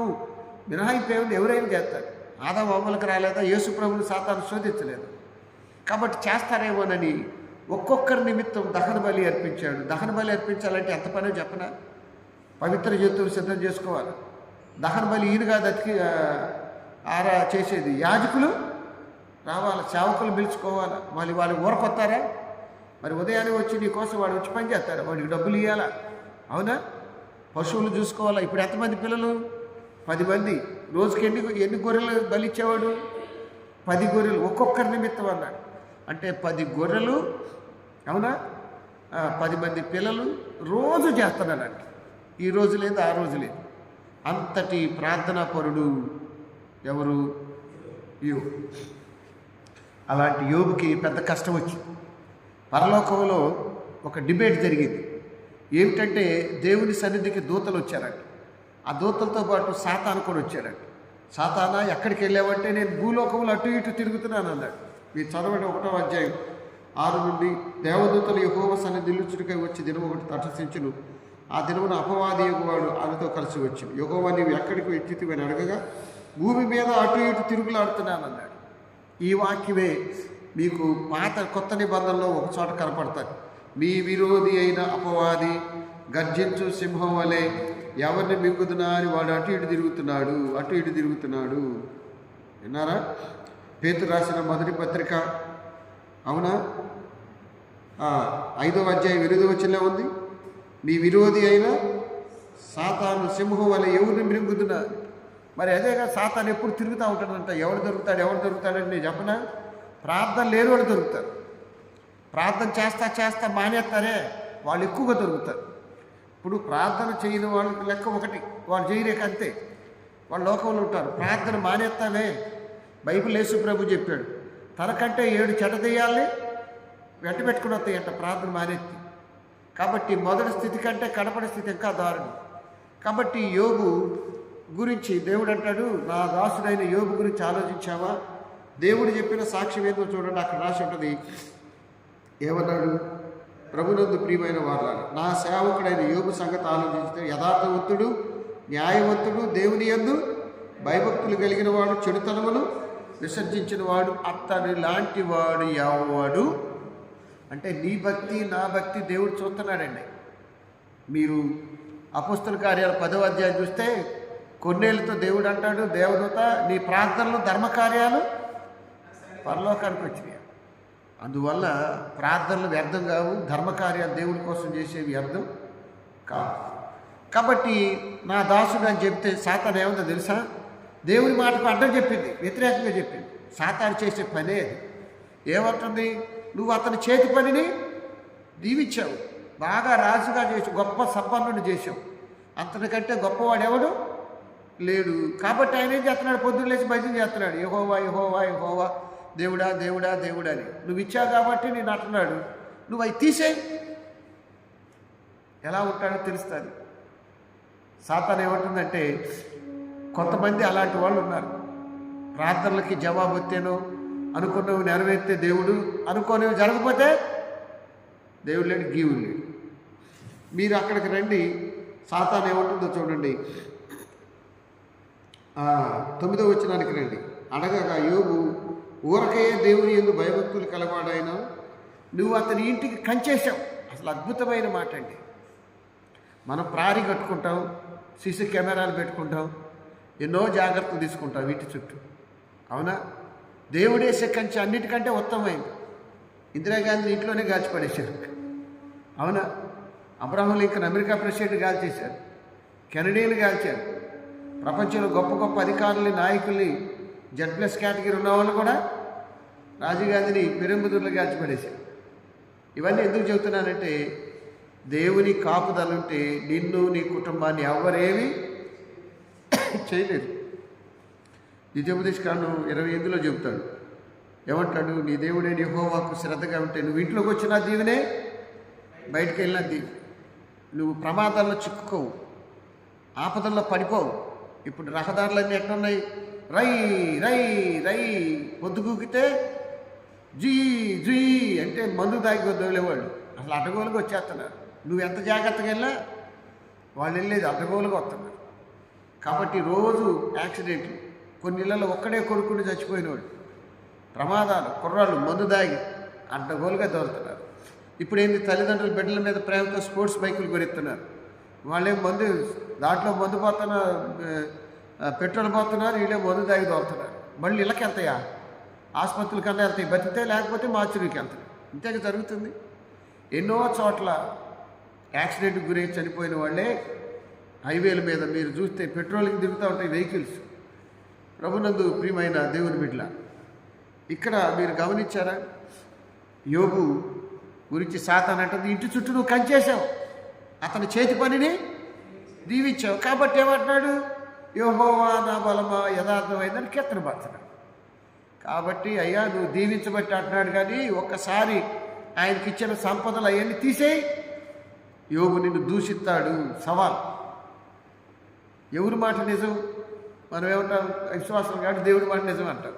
మినహాయింపు ఎవరైనా చేస్తారు. ఆదాము అవ్వలకు రాలేదా, యేసు ప్రభువుని సాతాను శోధించలేదు కాబట్టి చేస్తారేమోనని ఒక్కొక్కరి నిమిత్తం దహన బలి అర్పించాడు. దహన బలి అర్పించాలంటే ఎంత పనో చెప్పనా? పవిత్ర జంతువులు సిద్ధం చేసుకోవాలి. దహన బలి ఈయనగా చేసేది యాజకులు రావాలి, సేవకులు పిలుచుకోవాలి. మళ్ళీ వాళ్ళు ఊరకొత్తారా? మరి ఉదయాన్నే వచ్చి నీ కోసం వాడు వచ్చి పని చేస్తారా? వాడికి డబ్బులు ఇవ్వాలా? అవునా? పశువులు చూసుకోవాలా. ఇప్పుడు ఎంతమంది పిల్లలు? 10 మంది. రోజుకి ఎన్ని గొర్రెలు బలిచ్చేవాడు? 10 గొర్రెలు ఒక్కొక్కరి నిమిత్తం అన్నాడు. అంటే 10 గొర్రెలు, అవునా, 10 మంది పిల్లలు రోజు చేస్తున్నాడంట. ఈ రోజు లేదు, ఆ రోజు లేదు. అంతటి ప్రార్థనా పరుడు ఎవరు? యోబు. అలాంటి యోబుకి పెద్ద కష్టం వచ్చింది. పరలోకంలో ఒక డిబేట్ జరిగింది. ఏమిటంటే దేవుని సన్నిధికి దూతలు వచ్చారంట. ఆ దూతలతో పాటు సాతాను కూడా వచ్చాడంట. సాతానా ఎక్కడికి వెళ్ళావంటే నేను భూలోకంలో అటు ఇటు తిరుగుతున్నాను అన్నాడు. మీరు చదవండి 1వ అధ్యాయం 6 నుండి. దేవదూతలు యెహోవా సన్నిధి నిలుచుడికై వచ్చి దినం ఒకటి తటస్థించును. ఆ దినమున అపవాది యెహోవాడు ఆమెతో కలిసి వచ్చి, యెహోవా నీవు ఎక్కడికి ఎత్తితివని అడగగా, భూమి మీద అటు ఇటు తిరుగులాడుతున్నానన్నాడు. ఈ వాక్యమే మీకు కొత్త నిబంధనలో ఒక చోట కనపడతారు. మీ విరోధి అయిన అపవాది గర్జించు సింహం వలె ఎవరిని మింగుదునా అని వాడు అటు ఇటు తిరుగుతున్నాడు. విన్నారా? పేతురు రాసిన మొదటి పత్రిక, అవునా, 5వ అధ్యాయం 8వ వచనంలో ఉంది. మీ విరోధి అయిన సాతాను సింహం వలె ఎవరిని మింగుదునా. మరి అదేగా సాతాను ఎప్పుడు తిరుగుతూ ఉంటాడంట. ఎవడు దొరుకుతాడని నేను చెప్పనా? ప్రార్థన లేని వాడు దొరుకుతారు. ప్రార్థన చేస్తా మానేస్తారే వాళ్ళు ఎక్కువగా దొరుకుతారు. ఇప్పుడు ప్రార్థన చేయని వాళ్ళకి లెక్క ఒకటి, వాళ్ళు చేయలేక అంతే, వాళ్ళు లోకంలో ఉంటారు. ప్రార్థన మానేస్తావే, బైబిల్ యేసు ప్రభు చెప్పాడు, తనకంటే 7 చెడ్డదెయ్యాలని వెంట పెట్టుకుని వస్తాయంట ప్రార్థన మానేత్తి. కాబట్టి మొదటి స్థితి కంటే కడపడి స్థితి ఇంకా దారుణం. కాబట్టి యోబు గురించి దేవుడు అంటాడు, నా దాసుడైన యోబు గురించి ఆలోచించావా? దేవుడు చెప్పిన సాక్ష్యం ఏదో చూడండి, అక్కడ రాసి ఉంటుంది. ఏమన్నాడు? ప్రభునందు ప్రియమైన వారలారా, నా సేవకుడైన యోబు సంగతి ఆలోచిస్తే యథార్థవంతుడు, న్యాయవంతుడు, దేవుని యందు భయభక్తులు కలిగిన వాడు, చెడుతనమును విసర్జించిన వాడు, అతని లాంటి వాడు ఎవడు? అంటే నీ భక్తి నా భక్తి దేవుడు చూస్తున్నాడండి. మీరు అపొస్తలుల కార్యాలు 10వ అధ్యాయం చూస్తే కొన్నేళ్ళతో దేవుడు అంటాడు, దేవదూత నీ ప్రార్థనలు ధర్మకార్యాలు పరలోకానికి వచ్చినాయి. అందువల్ల ప్రార్థనలు వ్యర్థం కావు, ధర్మకార్యాలు దేవుడి కోసం చేసేవి వ్యర్థం కావు. కాబట్టి నా దాసుడు అని చెప్తే సాతాను ఏముందో తెలుసా? దేవుని మాటకు అడ్డం చెప్పింది, వ్యతిరేకంగా చెప్పింది. సాతాను చేసే పనే అది. ఏమంటుంది? నువ్వు అతని చేతి పనిని దీవించావు, బాగా రాజుగా చేసావు, గొప్ప సంపన్నుని చేసావు, అంతకంటే గొప్పవాడు ఎవడు లేడు. కాబట్టి ఆయన ఏం చేస్తున్నాడు? పొద్దున్న లేచి భజన చేస్తున్నాడు, యెహోవా యెహోవా యెహోవా, దేవుడా దేవుడా దేవుడా అని. నువ్వు ఇచ్చావు కాబట్టి నేను అంటున్నాడు, నువ్వు అవి తీసేయి. ఎలా ఉంటాడో తెలుస్తుంది. సాతాను ఏమంటుందంటే, కొంతమంది అలాంటి వాళ్ళు ఉన్నారు. ప్రార్థనలకి జవాబు వస్తేనో, అనుకున్నవి నెరవేర్తే దేవుడు, అనుకోనివి జరగకపోతే దేవుడు లేడు, గీవుడు లేడు. మీరు అక్కడికి రండి, సాతాను ఏమంటుందో చూడండి. 9వ వచనానికి రండి. అడగగా యోబు, ఊరకయే దేవుని యందు భయభక్తులు కలవాడైనా నువ్వు అతని ఇంటికి కంచేశావు. అసలు అద్భుతమైన మాట అండి. మనం ప్రారి కట్టుకుంటాం, సీసీ కెమెరాలు పెట్టుకుంటాం, ఎన్నో జాగ్రత్తలు తీసుకుంటాం ఇంటి చుట్టూ, అవునా? దేవుడేసే కంచె అన్నిటికంటే ఉత్తమమైంది. ఇందిరాగాంధీ ఇంట్లోనే గాల్చిపడేశారు, అవునా? అబ్రహం లింకన్ అమెరికా ప్రెసిడెంట్ గాల్చేశారు, కెనడీలు గాల్చారు. ప్రపంచంలో గొప్ప గొప్ప అధికారులని, నాయకుల్ని, Z+ కేటగిరీ ఉన్న వాళ్ళు కూడా రాజీవ్ గాంధీని పెరంబదూరులో గాల్చిపడేశారు. ఇవన్నీ ఎందుకు చెబుతున్నానంటే, దేవుని కాపుదలుంటే నిన్ను నీ కుటుంబాన్ని ఎవరేమీ చేయలేరు. ద్వితీయోపదేశకాండం 28లో చెబుతాడు, ఏమంటాడు? నీ దేవుడే యెహోవాకు శ్రద్ధగా ఉంటే నువ్వు ఇంట్లోకి వచ్చిన దీవెనే, బయటికి వెళ్ళిన దీవెనే. నువ్వు ప్రమాదాల్లో చిక్కుకోవు, ఆపదల్లో పడిపోవు. ఇప్పుడు రహదారులన్నీ ఎట్లున్నాయి? రై రై రై, పొద్దుగూకితే జీ జీ అంటే మందు తాగి వదిలేవాళ్ళు అసలు అడ్డగోలుగా వచ్చేస్తున్నారు. నువ్వు ఎంత జాగ్రత్తగా వెళ్ళా వాళ్ళు వెళ్ళేది అడ్డగోలుగా వస్తున్నారు. కాబట్టి రోజు యాక్సిడెంట్లు, కొన్ని ఇళ్ళలో ఒక్కడే కొడుకుని చచ్చిపోయినవాడు, ప్రమాదాలు, కుర్రాళ్ళు మందు దాగి అడ్డగోలుగా దొరుకుతున్నారు. ఇప్పుడు ఏంటి? తల్లిదండ్రులు బిడ్డల మీద ప్రేమతో స్పోర్ట్స్ బైకులు కొనిస్తున్నారు. వాళ్ళేం మందు, దాంట్లో మందు పోతున్నారు, పెట్రోల్ పోతున్నారు, వీళ్ళే మందు దాగి దొరుకుతున్నారు. మళ్ళీ ఇళ్ళకి వెళ్తాయా? ఆసుపత్రుల కన్నా వెళ్తాయి, బతికితే, లేకపోతే మార్చురీకి వెళ్తాయి. ఇంతగా జరుగుతుంది. ఎన్నో చోట్ల యాక్సిడెంట్కి గురై చనిపోయిన వాళ్ళే హైవేల మీద మీరు చూస్తే పెట్రోల్కి దిగుతూ ఉంటాయి వెహికల్స్. ప్రభునందు ప్రియమైన దేవుని బిడ్డల, ఇక్కడ మీరు గమనించారా? యోబు గురించి సాతాను అంటుంది, ఇంటి చుట్టూ నువ్వు కంచేసావు, అతని చేతి పనిని దీవించావు, కాబట్టి ఏమంటున్నాడు? యెహోవా నా బలమా యథార్థమైందని కీర్తన పడుతున్నాడు. కాబట్టి అయ్యా నువ్వు దీవించబట్టి అంటున్నాడు, కానీ ఒక్కసారి ఆయనకి ఇచ్చిన సంపదలు అవన్నీ తీసేయి, యోబు నిన్ను దూషిస్తాడు. సవాల్. ఎవరి మాట నిజం? మనం ఏమంటాం? విశ్వాసం కాదు, దేవుడి మాట నిజం అంటాం.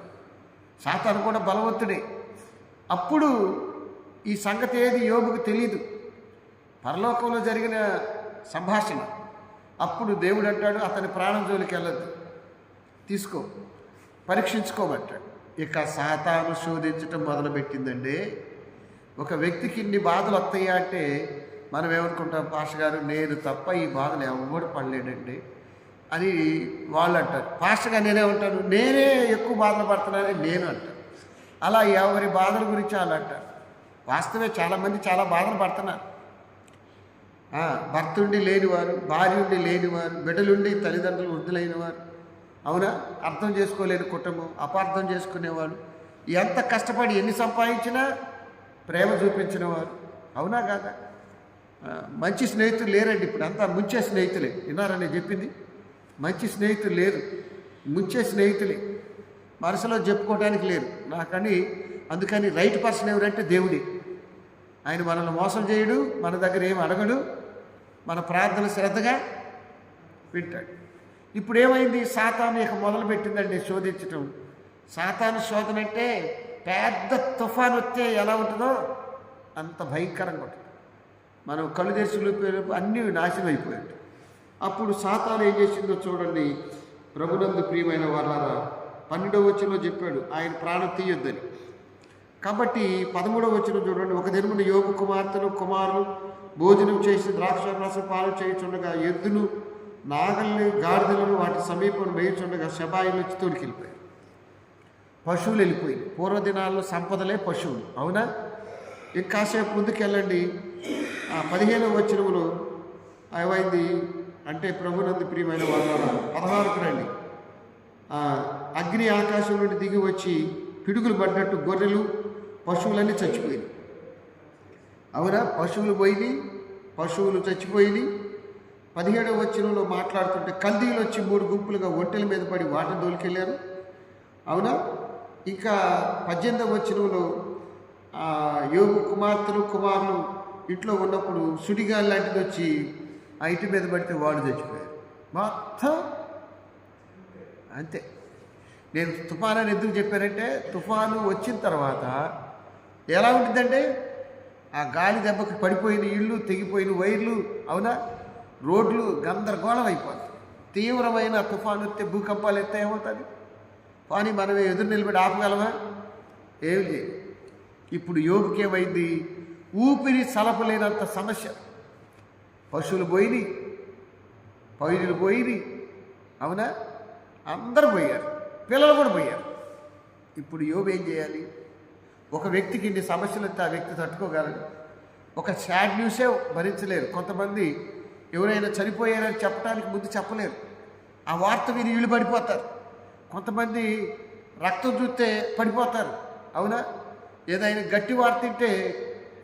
సాతాను కూడా బలవంతుడే. అప్పుడు ఈ సంగతి ఏది యోబుకు తెలియదు, పరలోకంలో జరిగిన సంభాషణ. అప్పుడు దేవుడు అంటాడు, అతని ప్రాణం జోలికి వెళ్ళద్దు, తీసుకో, పరీక్షించుకోమంటాడు. ఇక సాతాను శోధించటం మొదలుపెట్టిందండి. ఒక వ్యక్తికి ఇన్ని బాధలు వస్తాయా అంటే మనం ఏమనుకుంటాం? పాస్టర్ గారు, నేను తప్ప ఈ బాధలు ఎవరు పడలేడండి అని వాళ్ళు అంటారు. పాస్టర్ గారు నేనేమంటాను? నేనే ఎక్కువ బాధలు పడుతున్నానని నేను అంటాను. అలా ఎవరి బాధల గురించి వాళ్ళు అంటారు. వాస్తవే, చాలామంది చాలా బాధలు పడుతున్నారు. భర్త ఉండి లేనివారు, భార్య ఉండి లేనివారు, బిడ్డలుండి తల్లిదండ్రులు వృద్ధులైన వారు, అవునా, అర్థం చేసుకోలేని కుటుంబం, అపార్థం చేసుకునేవాడు, ఎంత కష్టపడి ఎన్ని సంపాదించినా ప్రేమ చూపించిన వారు, అవునా కాదా? మంచి స్నేహితులు లేరండి ఇప్పుడు, అంతా ముంచే స్నేహితులే. విన్నారని చెప్పింది? మంచి స్నేహితులు లేరు, ముంచే స్నేహితులే. మనసులో చెప్పుకోవడానికి లేరు నాకని. అందుకని రైట్ పర్సన్ ఎవరంటే దేవుడే. ఆయన మనల్ని మోసం చేయడు, మన దగ్గర ఏం అడగడు, మన ప్రార్థన శ్రద్ధగా వింటాడు. ఇప్పుడు ఏమైంది? సాతాను ఇక మొదలుపెట్టిందండి శోధించటం. సాతాను శోధన అంటే పెద్ద తుఫాను వస్తే ఎలా ఉంటుందో అంత భయంకరంగా ఉంటుంది. మనం కళ్ళు తెరుచులు అన్నీ నాశనం అయిపోయాడు. అప్పుడు సాతాను ఏం చేసిందో చూడండి. ప్రభునందు ప్రియమైన వాళ్ళారా, 12వ వచనంలో చెప్పాడు ఆయన ప్రాణం తీయొద్దని. కాబట్టి 13వ వచనం చూడండి. ఒక దినమున యోబు కుమారులు భోజనం చేసి ద్రాక్షారసం పాలు చేయుచుండగా ఎద్దును, నాగల్ని, గాడిదలను వాటి సమీపం వేయుచుండగా శబాయిలు వచ్చి తోడికెళ్ళిపోయాయి. పశువులు వెళ్ళిపోయింది. పూర్వదినాల్లో సంపదలే పశువులు, అవునా? ఇంకాసేపు ముందుకెళ్ళండి. 15వ వచనంలో ఏమైంది అంటే, ప్రభునందు ప్రియమైన వాళ్ళ 16కు రండి. అగ్ని ఆకాశం నుండి దిగి వచ్చి పిడుగులు పడ్డట్టు గొర్రెలు, పశువులన్నీ చచ్చిపోయినాయి, అవునా? పశువులు పోయినాయి, పశువులు చచ్చిపోయినాయి. 17వ వచనంలో మాట్లాడుతుంటే కల్దీలు వచ్చి 3 గుంపులుగా ఒంటెల మీద పడి వాటిని దోలికెళ్ళారు, అవునా? ఇంకా 18వ వచనంలో యోబు కుమారులు ఇంట్లో ఉన్నప్పుడు సుడిగాలి లాంటిది వచ్చి ఆ ఇంటి మీద పడితే వాడు చచ్చిపోయారు. మొత్తం అంతే. నేను తుఫాను అని ఎందుకు చెప్పానంటే, తుఫాను వచ్చిన తర్వాత ఎలా ఉంటుందంటే, ఆ గాలి దెబ్బకి పడిపోయిన ఇళ్ళు, తెగిపోయిన వైర్లు, అవునా, రోడ్లు గందరగోళం అయిపోతాయి. తీవ్రమైన తుఫాను వస్తే, భూకంపాలు ఎత్తే ఏమవుతుంది? కానీ మనం ఎదురు నిలబడి ఆపగలమా? ఏమి లేదు. ఇప్పుడు యోబుకి ఏమైంది? ఊపిరి సలపలేనంత సమస్య. పశువులు పోయినాయి, పైరులు పోయినాయి, అవునా, అందరూ పోయారు, పిల్లలు కూడా పోయారు. ఇప్పుడు యోబు ఏం చేయాలి? ఒక వ్యక్తికి ఇన్ని సమస్యలు వస్తే ఆ వ్యక్తి తట్టుకోగలడు. ఒక సాడ్ న్యూసే భరించలేరు. కొంతమంది ఎవరైనా చనిపోయారని చెప్పడానికి ముందు చెప్పలేరు, ఆ వార్త విని ఇళ్ళు పడిపోతారు. కొంతమంది రక్తం చూస్తే పడిపోతారు, అవునా? ఏదైనా గట్టి వార్త తింటే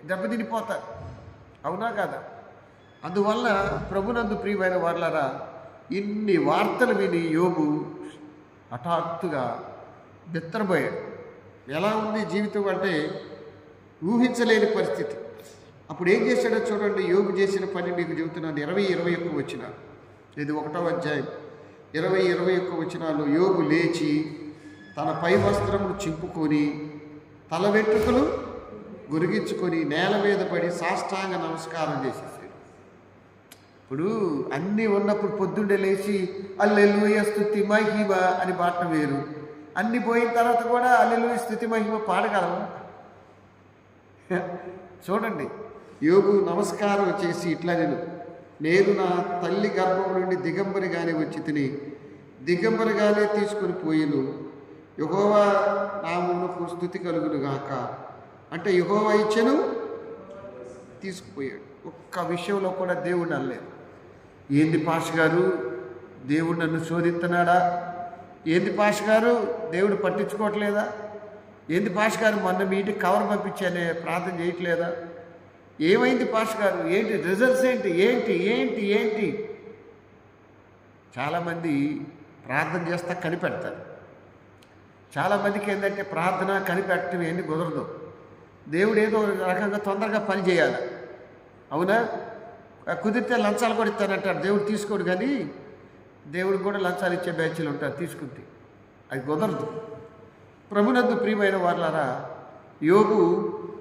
దెబ్బతినిపోతారు, అవునా కాదా? అందువల్ల ప్రభునందు ప్రియమైన వాళ్ళరా, ఇన్ని వార్తలు విని యోబు హఠాత్తుగా బిత్తరపోయాడు. ఎలా ఉంది జీవితం అంటే ఊహించలేని పరిస్థితి. అప్పుడు ఏం చేశాడో చూడండి. యోబు చేసిన పని మీకు చెబుతున్నాను. 20-21 వచనాలు. ఇది 1వ అధ్యాయం 20-21 వచనాలు. యోబు లేచి తన పై వస్త్రమును చింపుకొని తల వెంట్రుకలు గురిగించుకొని నేల మీద పడి సాష్టాంగ నమస్కారం చేసేసాడు. ఇప్పుడు అన్నీ ఉన్నప్పుడు పొద్దున్నే లేచి హల్లెలూయా స్తుతి మహిమ అని పాడటం వేరు. అన్నీ పోయిన తర్వాత కూడా హల్లెలూయా స్తుతి మహిమ పాడగలము? చూడండి, యోబు నమస్కారం చేసి ఇట్లా నేను నా తల్లి గర్భం నుండి దిగంబరిగానే వచ్చి తిని దిగంబరిగానే తీసుకొని పోయిను. యెహోవా నామమునకు స్తుతి కలుగును గాక. అంటే యెహోవా ఇచ్చెను, తీసుకుపోయాడు. ఒక్క విషయంలో కూడా దేవుడు అనలేదు. ఏంది పాష గారు, దేవుడు నన్ను శోధిస్తున్నాడా? ఏంది పాష గారు, దేవుడు పట్టించుకోవట్లేదా? ఏంది పాష గారు, మొన్న మీ ఇంటికి కవర్ పంపించానే, ప్రార్థన చేయట్లేదా? ఏమైంది పాష గారు, ఏంటి రిజల్ట్స్ ఏంటి ఏంటి ఏంటి ఏంటి చాలామంది ప్రార్థన చేస్తా కనిపెడతారు. చాలామందికి ఏంటంటే ప్రార్థన కనిపెట్టడం ఏంటి కుదరదు. దేవుడు ఏదో రకంగా తొందరగా పని చేయాలి. అవునా? కుదిరితే లంచాలు కూడా ఇస్తానంటాడు. దేవుడు తీసుకోడు, కానీ దేవుడు కూడా లంచాలు ఇచ్చే బ్యాచ్లు ఉంటారు తీసుకుంటే. అది కుదరదు. ప్రభునందు ప్రియమైన వాళ్ళారా, యోబు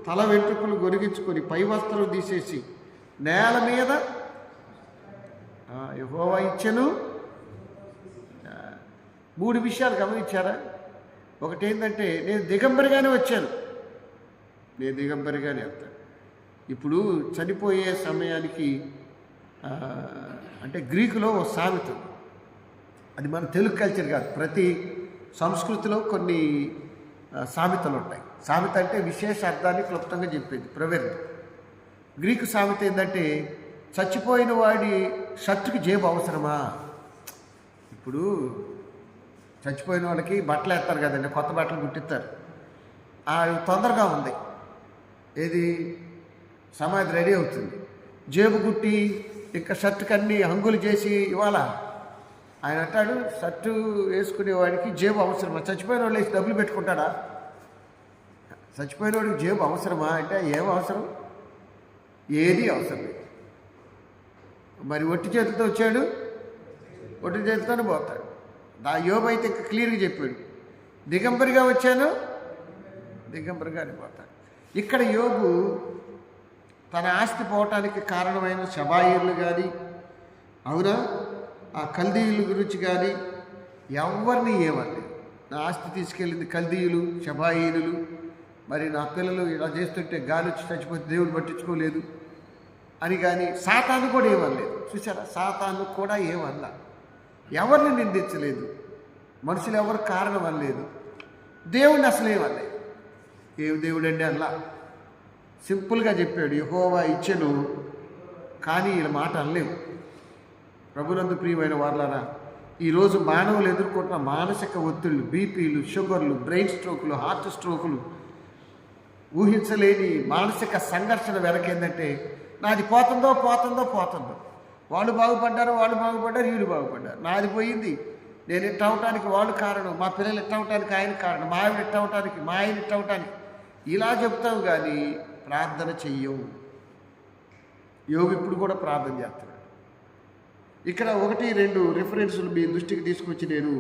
తల వెంట్రుకలు గొరిగించుకొని పై వస్త్రం తీసేసి నేల మీద యెహోవా ఇచ్చెను. 3 విషయాలు గమనించారా? ఒకటి ఏంటంటే నేను దిగంబరిగానే వచ్చాను, నేను దిగంబరిగానే వెళ్తాను. ఇప్పుడు చనిపోయే సమయానికి అంటే గ్రీకులో ఓ సామెత, అది మన తెలుగు కల్చర్ కాదు, ప్రతి సంస్కృతిలో కొన్ని సామెతలు ఉంటాయి. సామెత అంటే విశేష అర్థాన్ని క్లుప్తంగా చెప్పేది, ప్రవెర్బ్. గ్రీకు సామెత ఏంటంటే చచ్చిపోయిన వాడి షర్టుకి జేబు అవసరమా? ఇప్పుడు చచ్చిపోయిన వాళ్ళకి బట్టలు వేస్తారు కదండి, కొత్త బట్టలు కుట్టిస్తారు. తొందరగా ఉంది, ఏది సమాధి రెడీ అవుతుంది, జేబు కుట్టి ఇంకా షర్టుకి అన్ని హంగులు చేసి ఇవాళ ఆయన అంటాడు, షర్టు వేసుకునేవాడికి జేబు అవసరమా? చచ్చిపోయిన వాళ్ళు వేసి డబ్బులు పెట్టుకుంటాడా? చచ్చిపోయిన వాడికి జేబు అవసరమా అంటే ఏం అవసరం? ఏది అవసరం లేదు. మరి ఒట్టి చేతితో వచ్చాడు, ఒట్టి చేతితోనే పోతాడు. యోబు అయితే క్లియర్గా చెప్పాడు, దిగంబరిగా వచ్చాను, దిగంబరిగానే పోతాడు. ఇక్కడ యోబు తన ఆస్తి పోవటానికి కారణమైన షబాయిలు కానీ, అవునా, ఆ కల్దీయుల గురించి కానీ ఎవరిని ఏమనలేదు. నా ఆస్తి తీసుకెళ్ళింది కల్దీయులు, షబాయిలు, మరి నా పిల్లలు ఇలా చేస్తుంటే గాలి వచ్చి చచ్చిపోతే దేవుడు పట్టించుకోలేదు అని. కానీ సాతాను కూడా ఏమనలేదు. చూసారా, సాతాను కూడా ఏమన్నా, ఎవరిని నిందించలేదు, మనుషులు ఎవరు కారణం అనలేదు, దేవుడిని అసలు ఏమనలేదు. ఏం దేవుడు అండి అలా సింపుల్గా చెప్పాడు, యెహోవా ఇచ్చెను, కానీ వీళ్ళ మాట అనలేవు. ప్రభునందు ప్రియమైన వాళ్ళారా, ఈరోజు మానవులు ఎదుర్కొంటున్న మానసిక ఒత్తిళ్ళు, బీపీలు, షుగర్లు, బ్రెయిన్ స్ట్రోకులు, హార్ట్ స్ట్రోకులు, ఊహించలేని మానసిక సంఘర్షణ వెనకేందంటే నాది పోతుందో పోతుందో పోతుందో, వాళ్ళు బాగుపడ్డారు, వీళ్ళు బాగుపడ్డారు, నాది పోయింది, నేను ఇట్ట అవటానికి వాళ్ళు కారణం, మా పిల్లలు ఇట్ట అవటానికి ఆయన కారణం, మా ఆవిడ ఇట్ట అవటానికి మా ఆయన ఇట్ట అవటానికి, ఇలా చెప్తావు కానీ ప్రార్థన చెయ్యవు. యోగు ఇప్పుడు కూడా ప్రార్థన చేస్తున్నాడు. ఇక్కడ 1-2 రిఫరెన్సులు మీ దృష్టికి తీసుకొచ్చి నేను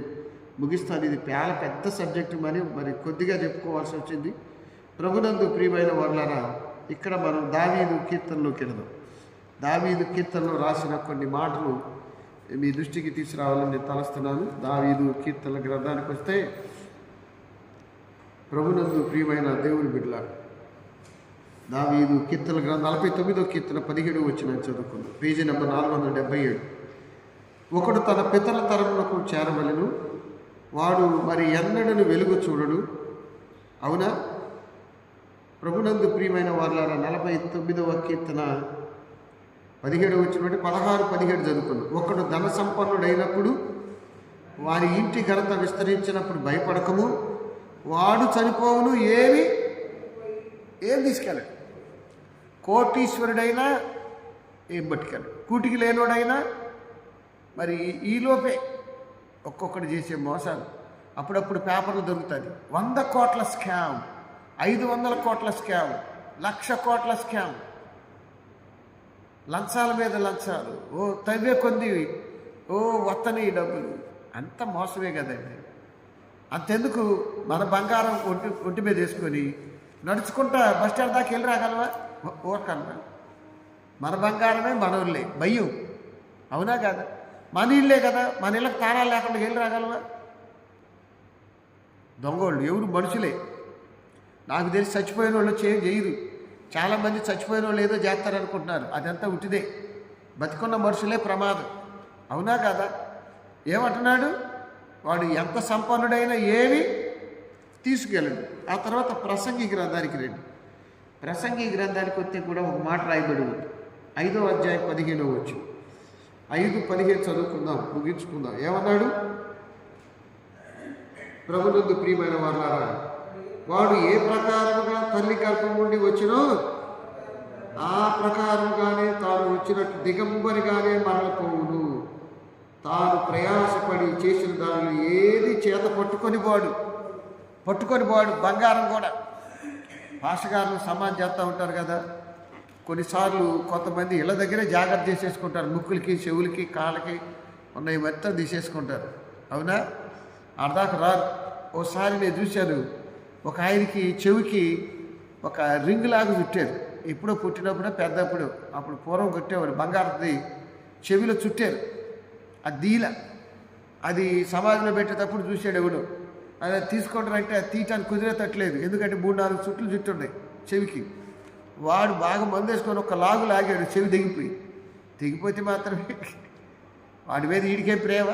ముగిస్తాను. ఇది చాలా పెద్ద సబ్జెక్టు, మరి కొద్దిగా చెప్పుకోవాల్సి వచ్చింది. ప్రభునందు ప్రియమైన వాళ్ళారా, ఇక్కడ మనం దావీదు కీర్తనలోకి వెళదాం. దావీదు కీర్తనలో రాసిన కొన్ని మాటలు మీ దృష్టికి తీసుకురావాలని నేను తలస్తున్నాను. దావీదు కీర్తనల గ్రంథానికి వస్తే, ప్రభునందు ప్రియమైన దేవుని బిడ్డలారా, దావీదు కీర్తనల గ్రంథం 49వ కీర్తన 17వ వచనం చదువుకుందాం. Page number 477. ఒకడు తన పితల తరమునకు చేరవలెను, వాడు మరి ఎన్నడను వెలుగు చూడడు. అవునా? ప్రభునందు ప్రియమైన వాళ్ళారా, 49వ కీర్తన 17వ వచనం 16-17 చదువుకుందాం. ఒకడు ధన సంపన్నుడైనప్పుడు, వారి ఇంటి ఘనత విస్తరించినప్పుడు భయపడకము, వాడు చనిపోవును, ఏం తీసుకెళ్ళడు. కోటీశ్వరుడైనా ఏం పట్టుకెళ్ళడు. కూటికి లేనోడైనా మరి ఈలోపే ఒక్కొక్కటి చేసే మోసాలు. అప్పుడప్పుడు పేపర్లు దొరుకుతుంది, 100 కోట్ల స్కామ్, 500 కోట్ల స్కామ్, 1,00,000 కోట్ల స్కామ్, లంచాల మీద లంచాలు, ఓ తవ్వే కొంది, ఓ వత్తని డబ్బులు, అంత మోసమే కదండి. అంతెందుకు మన బంగారం ఒంటి మీద వేసుకొని నడుచుకుంటా బస్టాండ్ దాకా వెళ్ళి రాగలవా? ఊరకన్నా మన బంగారమే మనోళ్ళే, భయం. అవునా కాదా? మన ఇల్లే కదా, మన ఇళ్ళకి తాళాలు లేకుండా వెళ్ళి రాగలవా? దొంగోళ్ళు ఎవరు? మనుషులే. నాకు తెలిసి చచ్చిపోయిన వాళ్ళు చేయరు. చాలామంది చచ్చిపోయిన వాళ్ళు ఏదో చేస్తారనుకుంటున్నారు, అదంతా ఉట్టిదే. బతికున్న మనుషులే ప్రమాదం. అవునా కదా? ఏమంటున్నాడు వాడు? ఎంత సంపన్నుడైనా ఏమి తీసుకెళ్ళండి. ఆ తర్వాత ప్రసంగి గ్రంథానికి రండి. ప్రసంగి గ్రంథానికి వస్తే కూడా ఒక మాట రాయబడి ఉంది. 5వ అధ్యాయం 15వ వచనం. 5:15 చదువుకుందాం, ముగించుకుందాం. ఏమన్నాడు? ప్రభునందు ప్రియమైన వారులారా, వాడు ఏ ప్రకారముగా తల్లి గర్భం నుండి వచ్చినో ఆ ప్రకారముగానే తాను వచ్చినట్టు దిగంబరిగానే మరలిపోవును. తాను ప్రయాసపడి చేసిన దానిలో ఏది చేత పట్టుకొని వాడు బంగారం కూడా. భాషగారులు సమానం చేస్తూ ఉంటారు కదా, కొన్నిసార్లు కొంతమంది ఇళ్ళ దగ్గరే జాగ్రత్త చేసేసుకుంటారు. ముక్కులకి, చెవులకి, కాళ్ళకి ఉన్నవి మొత్తం తీసేసుకుంటారు. అవునా? అర్ధాకు రారు. ఓసారి నేను చూశాను, ఒక ఆయనకి చెవికి ఒక రింగ్ లాగా చుట్టారు. ఎప్పుడో పుట్టినప్పుడు, పెద్దప్పుడు, అప్పుడు పూర్వం కొట్టేవాడు, బంగారది చెవిలో చుట్టారు. అది దీల, అది సమాధిలో పెట్టేటప్పుడు చూశాడు ఎవడు. అది తీసుకుంటారంటే అది తీయటానికి కుదిరేటట్లేదు, ఎందుకంటే 3-4 చుట్లు చుట్టున్నాయి చెవికి. వాడు బాగా మందు వేసుకొని ఒక లాగు లాగాడు, చెవి తెగిపోతే మాత్రమే వాడి మీద ఈడికే ప్రేమ.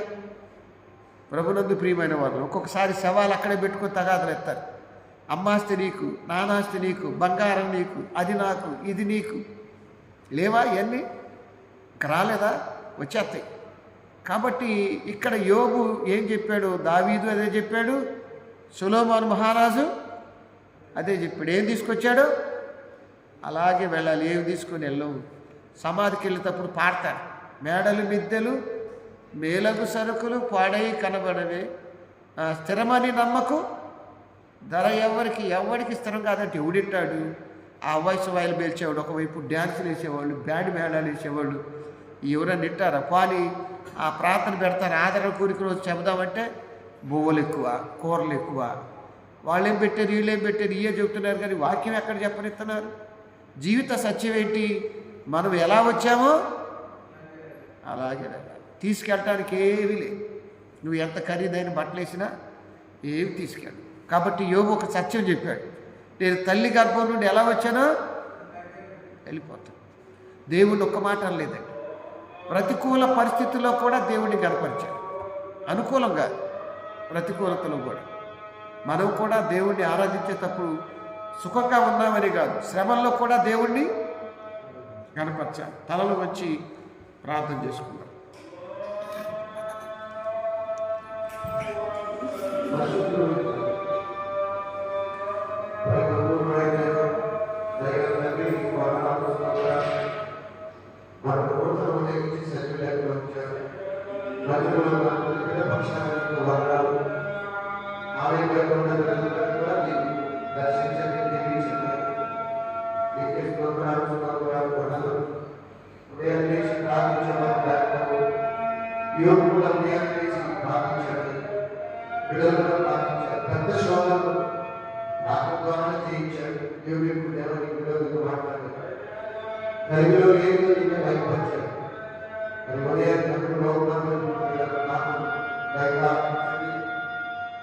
ప్రభునందు ప్రియమైన వాళ్ళు ఒక్కొక్కసారి శవాలు అక్కడే పెట్టుకొని తగాదలు ఎత్తారు. అమ్మాస్తి నీకు, నానాస్తి నీకు, బంగారం నీకు, అది నాకు, ఇది నీకు. లేవా ఇవన్నీ? ఇంకా రాలేదా? వచ్చేస్తాయి. కాబట్టి ఇక్కడ యోబు ఏం చెప్పాడు? దావీదు అదే చెప్పాడు, సొలొమోను మహారాజు అదే చెప్పాడు. ఏం తీసుకొచ్చాడు? అలాగే వెళ్ళాలి. ఏమి తీసుకొని వెళ్ళవు. సమాధికి వెళ్ళేటప్పుడు పాడతారు, మేడలు మిద్దెలు మేలగు సరుకులు పాడై కనబడవే, స్థిరమని నమ్మకు, ధర ఎవరికి స్థిరం కాదంటే ఎవడింటాడు? ఆ వయసు వాయిలు పేల్చేవాడు, ఒకవైపు డ్యాన్సులు వేసేవాళ్ళు, బ్యాండ్ మేళాలు వేసేవాళ్ళు. ఎవరైనా తింటారా? పాని ఆ ప్రార్థన పెడతారు, ఆదరణ కూరికి రోజు చెబుదామంటే బువ్వలు ఎక్కువ, కూరలు ఎక్కువ. వాళ్ళేం పెట్టారు, వీళ్ళేం పెట్టారు, ఇవే చెబుతున్నారు, కానీ వాక్యం ఎక్కడ చెప్పనిస్తున్నారు? జీవిత సత్యం ఏంటి? మనం ఎలా వచ్చామో అలాగే తీసుకెళ్ళటానికి ఏమీ లేదు. నువ్వు ఎంత ఖరీదైన బట్టలు వేసినా ఏమి తీసుకెళ్ళు. కాబట్టి యోబు ఒక సత్యం చెప్పాడు, నేను తల్లి గర్భం నుండి ఎలా వచ్చానో వెళ్ళిపోతాను. దేవుణ్ణి ఒక్క మాట అనలేదండి. ప్రతికూల పరిస్థితుల్లో కూడా దేవుణ్ణి కనపరిచాడు. అనుకూలంగా ప్రతికూలతలో కూడా మనం కూడా దేవుణ్ణి ఆరాధించేటప్పుడు సుఖంగా ఉన్నామని కాదు, శ్రమల్లో కూడా దేవుణ్ణి కనపరచాలి. తలలు వచ్చి ప్రార్థన చేసుకుందాం. పెద్ద శోధనలు నాకు ద్వారా చేయించాడు. దేవుడు దేవుడికి మాట్లాడాడు. కలిగిలో ఏదో ఇంకా భయపరిచాడు.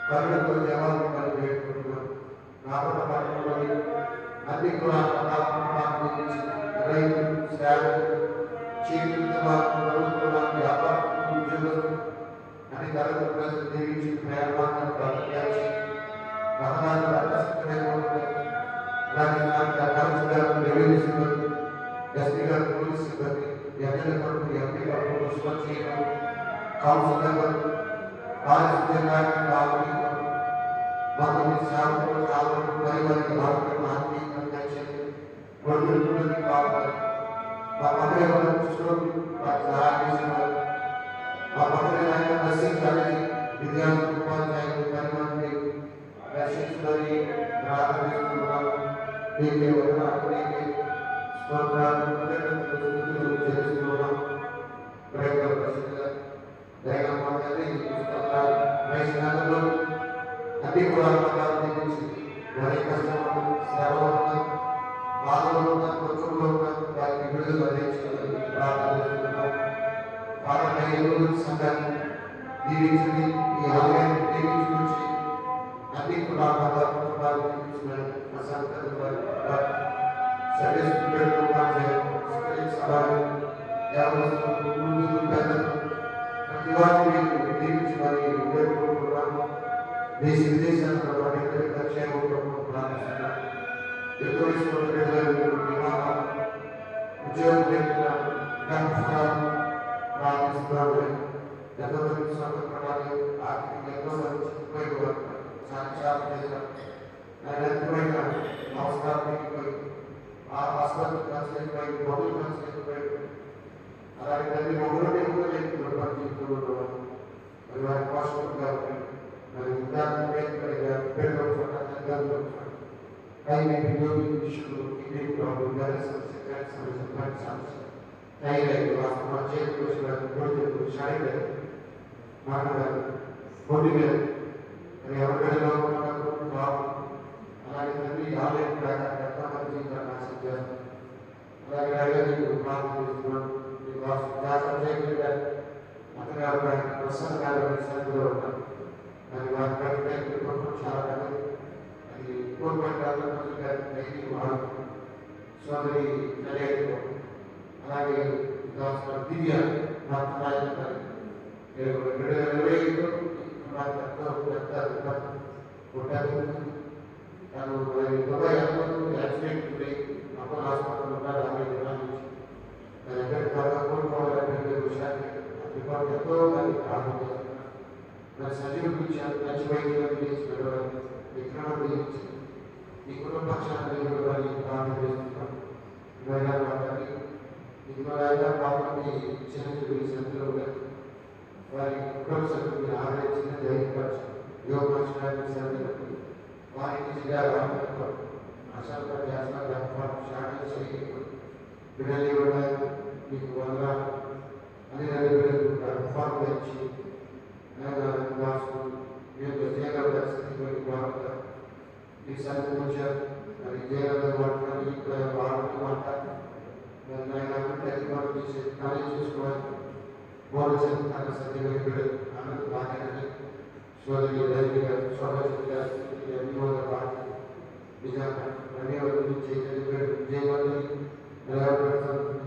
కరుణతో దేవాలను కలిగి పెట్టుకుంటున్నాను. రాబోయే పట్టణంలోని అన్ని కులాలను సేవలు చీకటి వ్యాపారం ఉద్యోగులు అన్ని తరగతి ప్రజలు దీవించి ప్రేమాన్ని ప్రకటించి రహదారులు అర్థవంతమైన రెవెన్యూ సిబ్బంది, ఎస్పీ గారు, పోలీస్ సిబ్బంది, ఎమ్మెల్యే కొడుకు, ఎంపీ గారు, మున్సిపల్ చైర్మన్, కౌన్సిలర్, పారిశుద్ధ్య కార్మికులు, మాకు సేవకులు, కావాలి పరివారికి ఆత్మీయంగా గొడవలు బాగుంటారు. మా పక్కన ఎవరైనా చూసుకోండి, వారికి సహాయం చేసేవారు. మా పక్కన ఆయన దర్శించాలని విద్యార్థులు, ఉపాధ్యాయులు, పరిమాణాన్ని దర్శించుకొని ప్రారంభిస్తున్నాము. నీకే వందనాలు, నీకే స్తోత్రాలు, కృతజ్ఞతలు చెల్లిస్తున్నాం. ప్రేమ పరిశుద్ధ దైవ మాతని స్తోత్రాలు. వైష్ణవులు అన్ని కూడా దీవించి వారి కష్టము, శ్రమలో ఉన్న, బాధలో ఉన్న, దుఃఖంలో ఉన్న వారికి విడుదల అందించాలని ప్రార్థన చేస్తున్నాం. పాఠశాల సంఘాన్ని దీవించి ఈ ఆలయాన్ని దీవించి అన్ని కూడా కుటుంబాలను దీవించినారు. ప్రతి వారిని దీవించి వారి వేడుకుంటున్నాము. దేశ విదేశాల్లో వారి క్షేమం ప్రార్థిస్తున్నాం. ఎక్కువ వివాహం, ఉద్యోగం లేకుండా ప్రార్థిస్తున్నాము. ఎంతో మంది స్వతంత్రవాది ఆర్థిక ఎంతో మంది చిక్కుపోయి సాక్షాత్ చేశారు. ఎంతమైన అవసరాలు ఆ హాస్పిటల్ ఖర్చులైపోయి, మొదలు ఖర్చులైపోయి, అలాగే తల్లి మొదలు లేకుండా పనిచేస్తున్నారు. మరి వారి పోషకులుగా మరి ఉదాహరణ కైని వినియోగ విషయంలో కిడ్నీ ప్రాబ్లం, గ్యాస్ సమస్య, గ్యాస్ సమస్య, బ్లడ్ సమస్య, థైరాయిడ్, చేతులు శారీరక మాట్లాడారు పొడి మీద మరి ఎవరికైనా బాబు అలాగే తల్లి ఆలయం ప్రకారం జీవితాన్ని ఆశించారు. అలాగే అయ్యకు ప్రార్థన చేస్తున్నాం. అతగారు ప్రసన్న గారు సన్నిధిలో ఉన్నారు. మరి వారి ప్రతి చాలా అది కోరుకుంటారు. సోదరి అలాగే దివ్య తను దుబాయ్ యాక్సిడెంట్ అప్పుడు హాస్పిటల్ ఉన్నారు. కోరుకోవాలంటే విషయాన్ని ఎంతో మంది ప్రార్థన చేస్తున్నారు. మరి సజీవ గురించి మంచి వైద్యం విక్రమం గురించి ఈ కుటుంబ పక్షాన్ని ప్రార్థన చేస్తున్నాం. ఇవాళ పాపని చిన్న సంఖ్యలో వారి కుటుంబ సభ్యులు ఆదరించిన ధైర్యపరచు యోగపరచడానికి సందర్భం వారికి జిల్లా బిడ్డలు ఇవ్వడానికి మీకు వందనాలు అని ఫార్మ్ ఇచ్చి జయగల పరిస్థితి బాగుంటారు. ఈ సందర్భం వచ్చారు. మరి జయగల వాడుతూ అంటారు. చేసే ఖాళీ చూసుకోవాలి. బోర్డు తన సత్యమైన బిడ్డలు అందరూ బాగానే సోదరి రైతు గారు శోభ పార్టీ నిజంగా ధన్యవాదాలు జయవల్లి క్షేమం దర్శించారు. మరి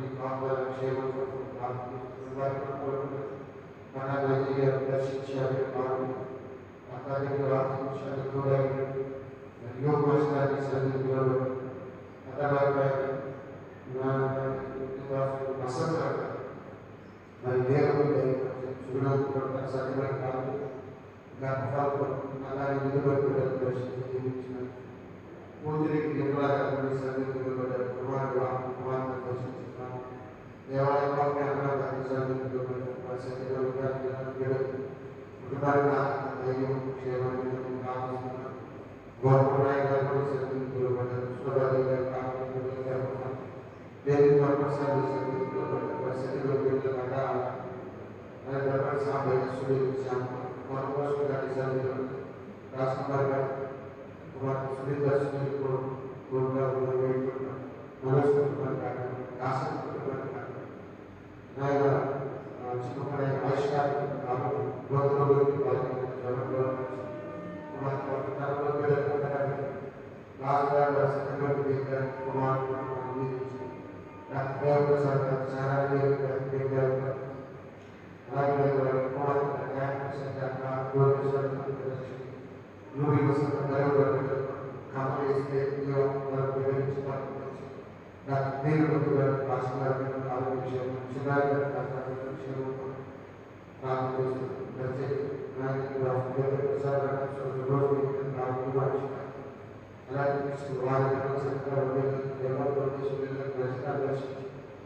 అలాగే దర్శించిన పూజకి నిర్వహణ దర్శించున్నాం.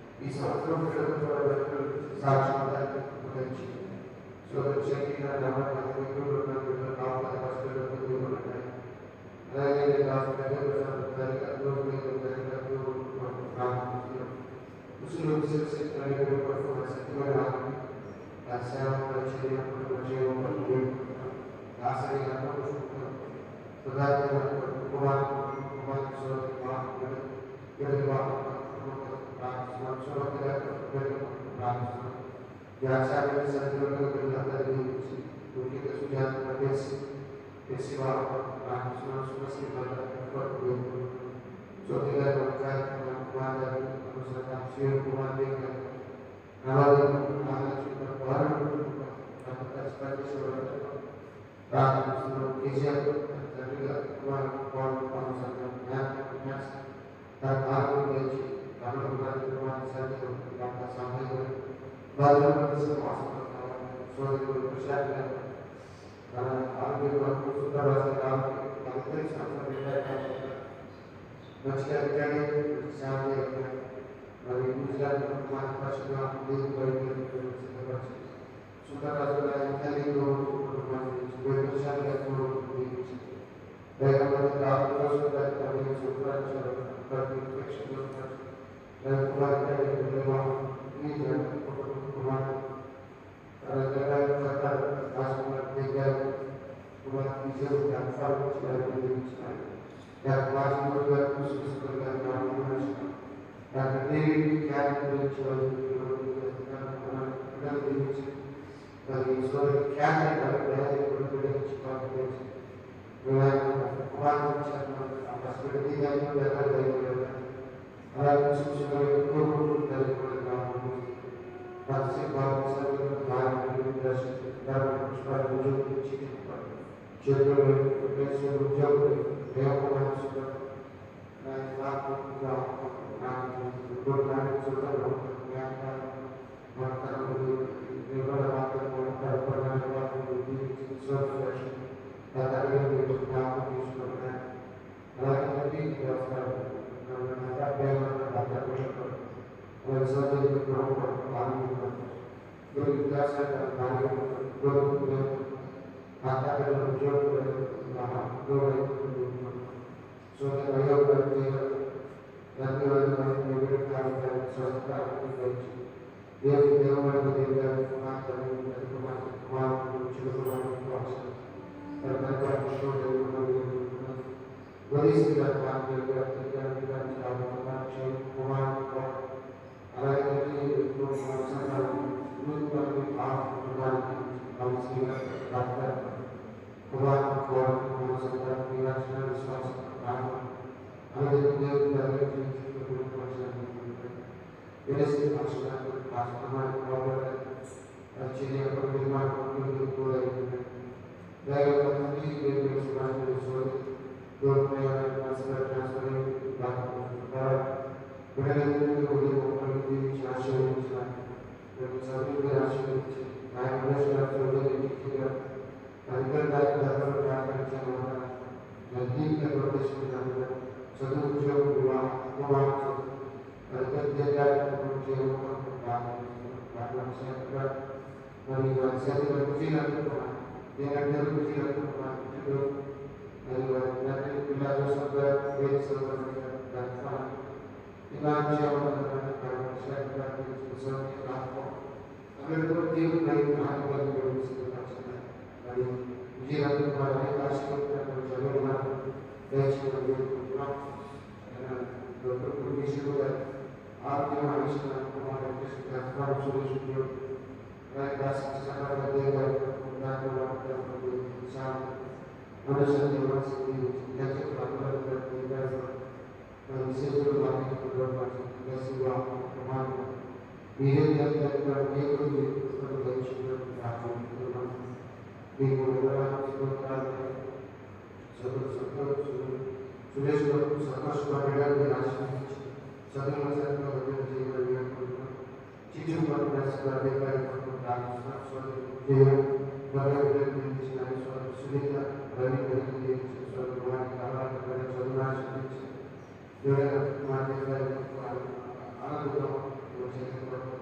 దేవాలయంలో ఈ సంవత్సరం సాక్షి గురించి శక్తి అలాగే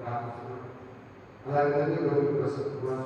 ప్రార్థిస్తున్నాం. అలాగే తండ్రి ప్రసన్న కుమార్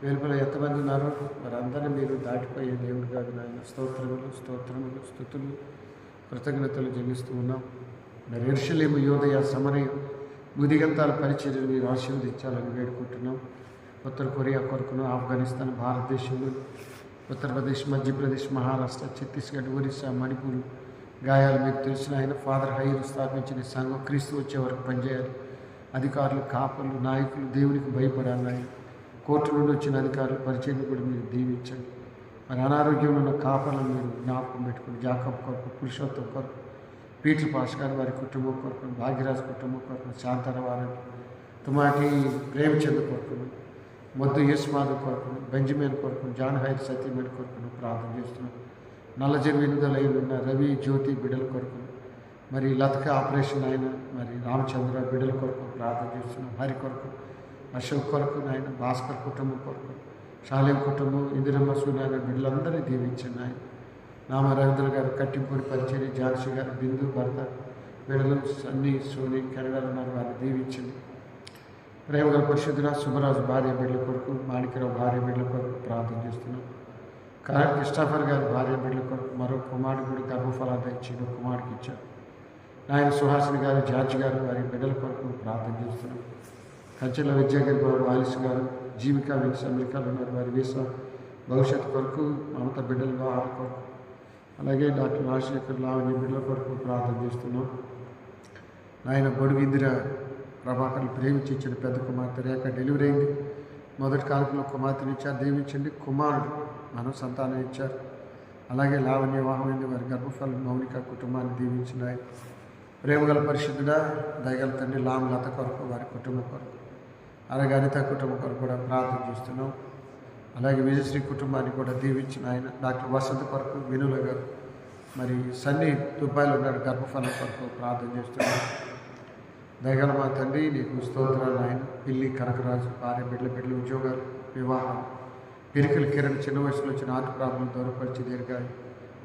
వెలుపల ఎంతమంది ఉన్నారో వారందరినీ మీరు దాటిపోయే దేవుడు కాదు నాయన. స్తోత్రములు స్తోత్రములు స్తుతులు కృతజ్ఞతలు చెల్లిస్తూ ఉన్నాం. మరి యెరూషలేము యోదయ సమరయ ముదిగంతాల పరిచర్యను మీరు ఆశీర్వదించాలని వేడుకుంటున్నాం. ఉత్తర కొరియా కొరకును, ఆఫ్ఘనిస్తాన్, భారతదేశంలో, ఉత్తరప్రదేశ్, మధ్యప్రదేశ్, మహారాష్ట్ర, ఛత్తీస్గఢ్, ఒరిస్సా, మణిపూర్ గాయాలు మీకు తెలిసిన ఆయన ఫాదర్ హైరు స్థాపించిన సంఘం క్రీస్తు వచ్చే వరకు పనిచేయాలి. అధికారులు, కాపర్లు, నాయకులు దేవునికి భయపడాలి నాయన. కోర్టు నుండి వచ్చిన అధికారులు పరిచయం కూడా మీరు దీవించండి. మరి అనారోగ్యంలో ఉన్న కాపర్లను మీరు జ్ఞాపకం పెట్టుకుని జాకబ్ కొరకు, పురుషోత్తం కొరకు, పీటర్ పాష్ గారు వారి కుటుంబం కొరకు, భాగ్యరాజ్ కుటుంబం కొరకు, శాంతన వారికి, తుమాటి ప్రేమచంద్ కొరకును, మొద్దు యేసుమాధవ్ కొరకును, బెంజమిన్ కొరకును, జాన్ హైర్ సత్యమేన్ కొరకును ప్రార్థన చేస్తున్నాం. నల్లజరి విడుదలై ఉన్న రవి, జ్యోతి బిడ్డల కొరకును, మరి లతక ఆపరేషన్ అయిన మరి రామచంద్ర బిడ్డల కొరకు ప్రార్థన చేస్తున్నాం. హరి కొరకు, అశోక్ కొరకు, నాయన భాస్కర్ కుటుంబం కొరకు, శాలేం కుటుంబం, ఇందిరమ్మ సూర్యనారాయణ బిడ్డలందరినీ దీవించండి ఆయన. నామ రవీంద్ర గారు, కట్టింపూడి పరిచర్య, ఝాన్సీ గారు, బిందు భర్త బిడ్డలు, సన్నీ, సోని, కెనడాలో ఉన్నారు, వారిని దీవించండి. ప్రేమగల పరిశుద్ధుల సుబ్బరాజు భార్య బిడ్డల కొరకు, మాణిక్యరావు భార్య బిడ్డల కొరకు ప్రార్థన చేస్తున్నాం. క్రిస్టాఫర్ గారు భార్య బిడ్డల కొరకు, మరో కుమారుడు కూడా గర్భఫలాన్ని ఇచ్చి కుమారుడికి ఇచ్చారు. ఆయన సుహాసిని గారు, జార్జి గారు వారి బిడ్డల కొరకు ప్రార్థన చేస్తున్నాం. కంచెల విద్యాగారి బాబు, ఆలిస్ గారు, జీవికా విన్స్ అమెరికాలో ఉన్నారు, వారి వీసా భవిష్యత్తు కొరకు, మమత బిడ్డల వివాహాల కొరకు, అలాగే డాక్టర్ రాజశేఖర్ లావణ్య బిడ్డల కొరకు ప్రార్థన చేస్తున్నాం. ఆయన బడుగు ఇందిర ప్రభాకర్లు ప్రేమించి ఇచ్చిన పెద్ద కుమార్తె రేఖ డెలివరీ అయింది. మొదటి కాలంలో కుమార్తెను ఇచ్చారు, దీవించండి. కుమారుడు మనం సంతానం ఇచ్చారు. అలాగే లావణ్య వివాహమైంది, వారి గర్భఫలం మౌనిక కుటుంబాన్ని దీవించినాయి. ప్రేమగల పరిశుద్ధుడా, దయగల తండ్రి లామ్ లత కొరకు, వారి కుటుంబం కొరకు, అలాగే అనిత కుటుంబం కొరకు కూడా ప్రార్థన చేస్తున్నాం. అలాగే విజయశ్రీ కుటుంబాన్ని కూడా దీవించిన ఆయన. డాక్టర్ వసంత్ కొరకు, వినుల గారు, మరి సన్నీ దుబాయ్లో ఉన్నాడు, గర్భఫలం కొరకు ప్రార్థన చేస్తున్నాం. దయగల మా తండ్రి నీకు స్తోత్రాలు ఆయన. పిల్లి కనకరాజు భార్య బిడ్డల ఉద్యోగాలు, వివాహాలు, పిరికల కిరణ్ చిన్న వయసులో వచ్చిన ఆర్ట్ ప్రాబ్లం దూరపరిచి దీర్ఘాయి,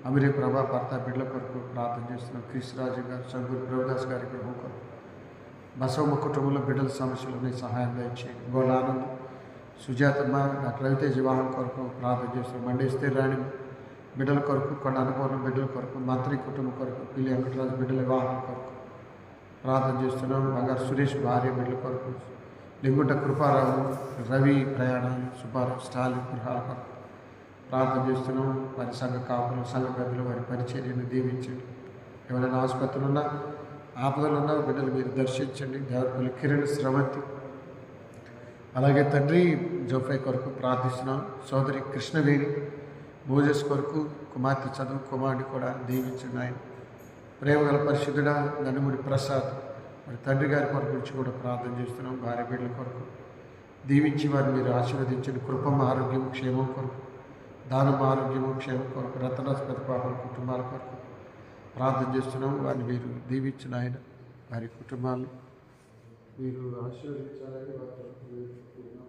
అమిరే ప్రభా భర్త బిడ్డల కొరకు ప్రార్థన చేస్తున్నాం. క్రిస్రాజు గారు, సంగూరు ప్రభుదాస్ గారి కొరకు, బసవమ్మ కుటుంబంలో బిడ్డల సమస్యలని సహాయం దయచేయండి. గోళానంద్, సుజాతమ్మ, డాక్టర్ రవితేజ వివాహం కొరకు ప్రార్థన చేస్తున్నాం. మండేస్తే రాణి బిడ్డల కొరకు, కొండ అనుపూర్ణ బిడ్డల కొరకు, మంత్రి కుటుంబం కొరకు, పిల్లి వెంకటరాజు బిడ్డల వివాహం కొరకు ప్రార్థన చేస్తున్నాం. బంగారు సురేష్ భార్య బిడ్డల కొరకు, లింగుంట కృపారావు, రవి ప్రయాణాలు, సుబ్బారావు స్టాలిన్ గృహాల కొరకు ప్రార్థన చేస్తున్నాం. వారి సంఘ కాపులు, సంఘ పెద్దలు, వారి పరిచర్యను దీవించండి. ఎవరైనా ఆసుపత్రులు ఉన్నా, ఆపదలు ఉన్నా బిడ్డలు మీరు దర్శించండి. దేవరపల్లి కిరణ్, స్రవంతి, అలాగే తండ్రి జోఫై కొరకు ప్రార్థిస్తున్నాం. సోదరి కృష్ణవేణి, మోజెస్ కొరకు, కుమార్తె చదువు, కుమారుడిని కూడా దీవించండి ఆయన. ప్రేమగల పరిశుద్ధుడా, నందమూరి ప్రసాద్, మరి తండ్రి గారి కొరకు గురించి కూడా ప్రార్థన చేస్తున్నాం. భార్య బిడ్డల కొరకు దీవించి వారిని మీరు ఆశీర్వదించండి. కృపమ్మ ఆరోగ్యం క్షేమం కొరకు, దానమ్మ ఆరోగ్యము క్షేమం కొరకు, రత్నాస్పతి పాపల కుటుంబాల కొరకు ప్రార్థన చేస్తున్నాం. వారిని మీరు దీవించిన ఆయన, వారి కుటుంబాలను మీరు ఆశీర్వదించాలని వారి కొరకు వేడుకుంటున్నాం.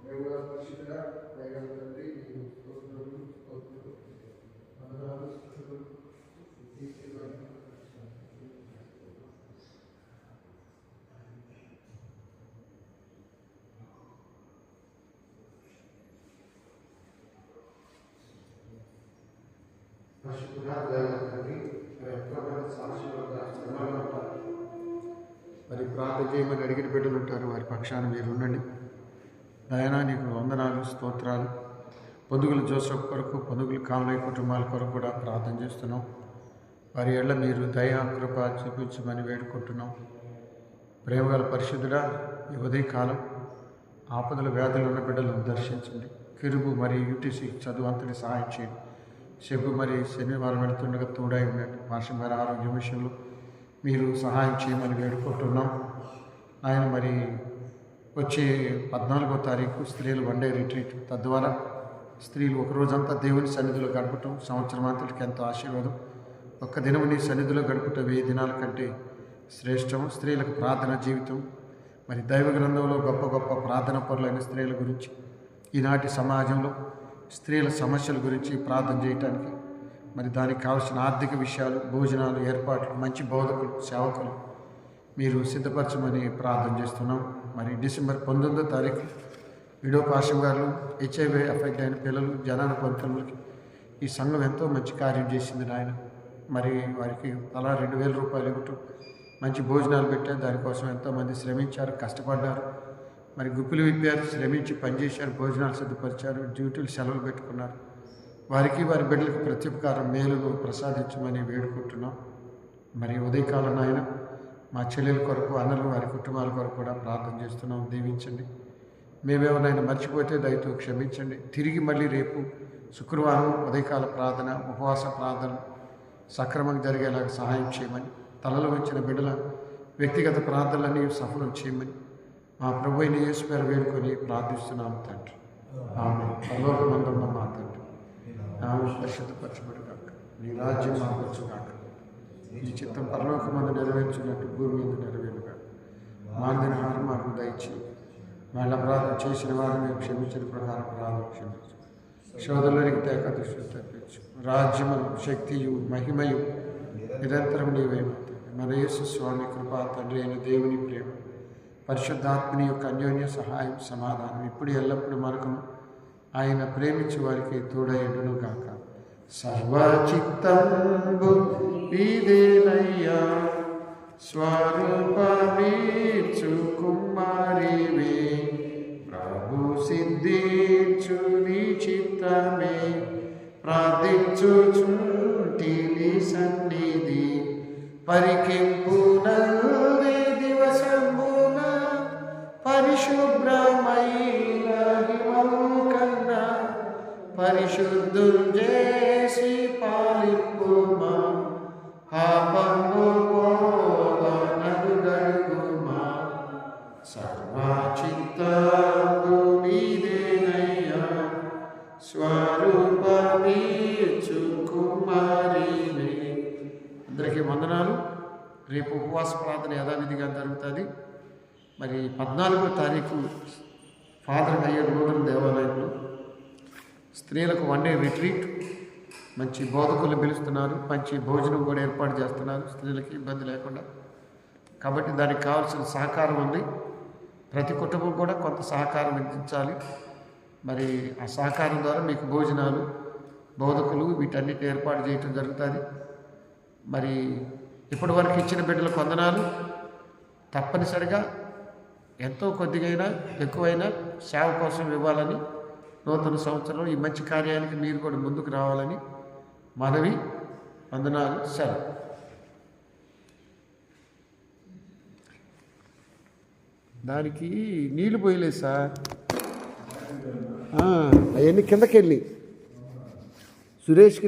ప్రేమగల పరిశుద్ధుడా, దయగల తండ్రి, నీకు స్తోత్రములు, స్తోత్రములు, వందనాలు, స్తుతులు. మరి ప్రార్థన చేయమని అడిగిన బిడ్డలు ఉంటారు, వారి పక్షాన మీరు ఉండండి. దయనా నీకు వందనాలు, స్తోత్రాలు. పొదుగులు జోసఫ్ కొరకు, పొదుగులు కామలయ్య కుటుంబాల కొరకు కూడా ప్రార్థన చేస్తున్నాం. వారి ఏళ్ళ మీరు దయా కృప చూపించమని వేడుకుంటున్నాం. ప్రేమగల పరిశుద్ధుడా, ఈ ఉదయకాలం ఆపదల వ్యాధులు ఉన్న బిడ్డలను దర్శించండి. కిరుబు మరియు యూటీసీ చదువు అంతటి సహాయం చేయండి. శబ్బు మరి శనివారం వెళుతుండగా తోడై ఉండండి. భాష మరి ఆరోగ్యం విషయంలో మీరు సహాయం చేయమని వేడుకుంటున్నాం. ఆయన మరి వచ్చే 14వ తారీఖు స్త్రీలు వన్డే రిట్రీట్, తద్వారా స్త్రీలు ఒక రోజంతా దేవుని సన్నిధిలో గడపటం సంవత్సరం అంతటికి ఎంతో ఆశీర్వాదం. ఒక్క దినం నీ సన్నిధిలో గడుపుట 1000 దినాల కంటే శ్రేష్టం. స్త్రీలకు ప్రార్థన జీవితం, మరి దైవ గ్రంథంలో గొప్ప గొప్ప ప్రార్థన పరులైన స్త్రీల గురించి, ఈనాటి సమాజంలో స్త్రీల సమస్యల గురించి ప్రార్థన చేయటానికి, మరి దానికి కావాల్సిన ఆర్థిక విషయాలు, భోజనాలు, ఏర్పాట్లు, మంచి బోధకులు, సేవకులు మీరు సిద్ధపరచమని ప్రార్థన చేస్తున్నాం. మరి డిసెంబర్ 19వ తారీఖు విడో పాషం గారు HIV ఎఫెక్ట్ అయిన పిల్లలు, జనాల పంతులకి ఈ సంఘం ఎంతో మంచి కార్యం చేసింది నాయన. మరి వారికి తలా 2000 రూపాయలు ఇవ్వటం, మంచి భోజనాలు పెట్టారు. దానికోసం ఎంతోమంది శ్రమించారు, కష్టపడ్డారు. మరి గుప్పులు విప్పారు, శ్రమించి పనిచేశారు, భోజనాలు సిద్ధపరిచారు, డ్యూటీలు సెలవులు పెట్టుకున్నారు. వారికి వారి బిడ్డలకు ప్రత్యుపకారం మేలును ప్రసాదించమని వేడుకుంటున్నాం. మరి ఉదయకాలం ఆయన మా చెల్లెల కొరకు, అన్నలు, వారి కుటుంబాల కొరకు కూడా ప్రార్థన చేస్తున్నాం. దీవించండి. మేమేమైనా మర్చిపోతే దయతో క్షమించండి. తిరిగి మళ్ళీ రేపు శుక్రవారం ఉదయకాల ప్రార్థన, ఉపవాస ప్రార్థన సక్రమంగా జరిగేలాగా సహాయం చేయమని, తలలో వచ్చిన బిడ్డల వ్యక్తిగత ప్రార్థనలన్నీ సఫలం చేయమని మా ప్రభు అయిన యేసు పేరు వేడుకొని ప్రార్థిస్తున్నాం తండ్రి. ఆమేన్. పరలోకమందున్న మా తండ్రి, నామం పరిశుద్ధపరచబడుగాక, నీ రాజ్యం మాకు వచ్చుగాక, ఈ చిత్తం పరలోకమందు నెరవేర్చినట్టు భూమి మీద నెరవేరుగా. మా దినహారం మాకు దయచేయి. వాళ్ళ అపరాధం చేసిన వారిని మేము క్షమించిన ప్రకారం అపరాధం క్షమించు. శోధనలోనికి తేక దృష్టి తప్పించు. రాజ్యము, శక్తియు, మహిమయు నిరంతరం నీవేమవుతాయి. మన యేసు స్వామి కృప, తండ్రి అయిన దేవుని ప్రేమ, పరిశుద్ధాత్మని యొక్క అన్యోన్య సహాయం, సమాధానం ఇప్పుడు ఎల్లప్పుడూ మనకును ఆయన ప్రేమించే వారికి తోడయుడును గాక. సర్వచిత్తంబు ఇదేనయ్యా, స్వరూపమీచు కుమారివే, ప్రభు సిద్ధించు నీ చిత్తమే, ప్రార్థించుచుంటిని సన్నిధి, పరికింపునదే దివసంబున, పరిశుభ్రమైన హిమము కన్నా పరిశుద్ధులు చేసి పాలిప్పుమా, పాపము పోదనడుగడుగుమా. సర్వచిత్తము నీదేనయ్యా, స్వరూపమీచు కుమారివే. అందరికీ వందనాలు. రేపు ఉపవాస ప్రార్థన యథావిధిగా జరుగుతుంది. మరి 14వ తారీఖు ఫాదర్ అయ్యర్ నూతన దేవాలయంలో స్త్రీలకు 1 డే రిట్రీట్, మంచి బోధకులు పిలుస్తున్నారు, మంచి భోజనం కూడా ఏర్పాటు చేస్తున్నారు స్త్రీలకి ఇబ్బంది లేకుండా. కాబట్టి దానికి కావాల్సిన సహకారం ఉంది. ప్రతి కుటుంబం కూడా కొంత సహకారం అందించాలి. మరి ఆ సహకారం ద్వారా మీకు భోజనాలు, బోధకులు వీటన్నిటి ఏర్పాటు చేయటం జరుగుతుంది. మరి ఇప్పటి వరకు ఇచ్చిన బిడ్డలకు వందనాలు. తప్పనిసరిగా ఎంతో కొద్దిగైనా ఎక్కువైనా సేవ కోసం ఇవ్వాలని, నూతన సంవత్సరంలో ఈ మంచి కార్యానికి మీరు కూడా ముందుకు రావాలని మనవి. వందనాలు. సెలవు. దానికి నీళ్ళు పోయలేదు సార్, అవన్నీ కిందకి వెళ్ళి సురేష్కి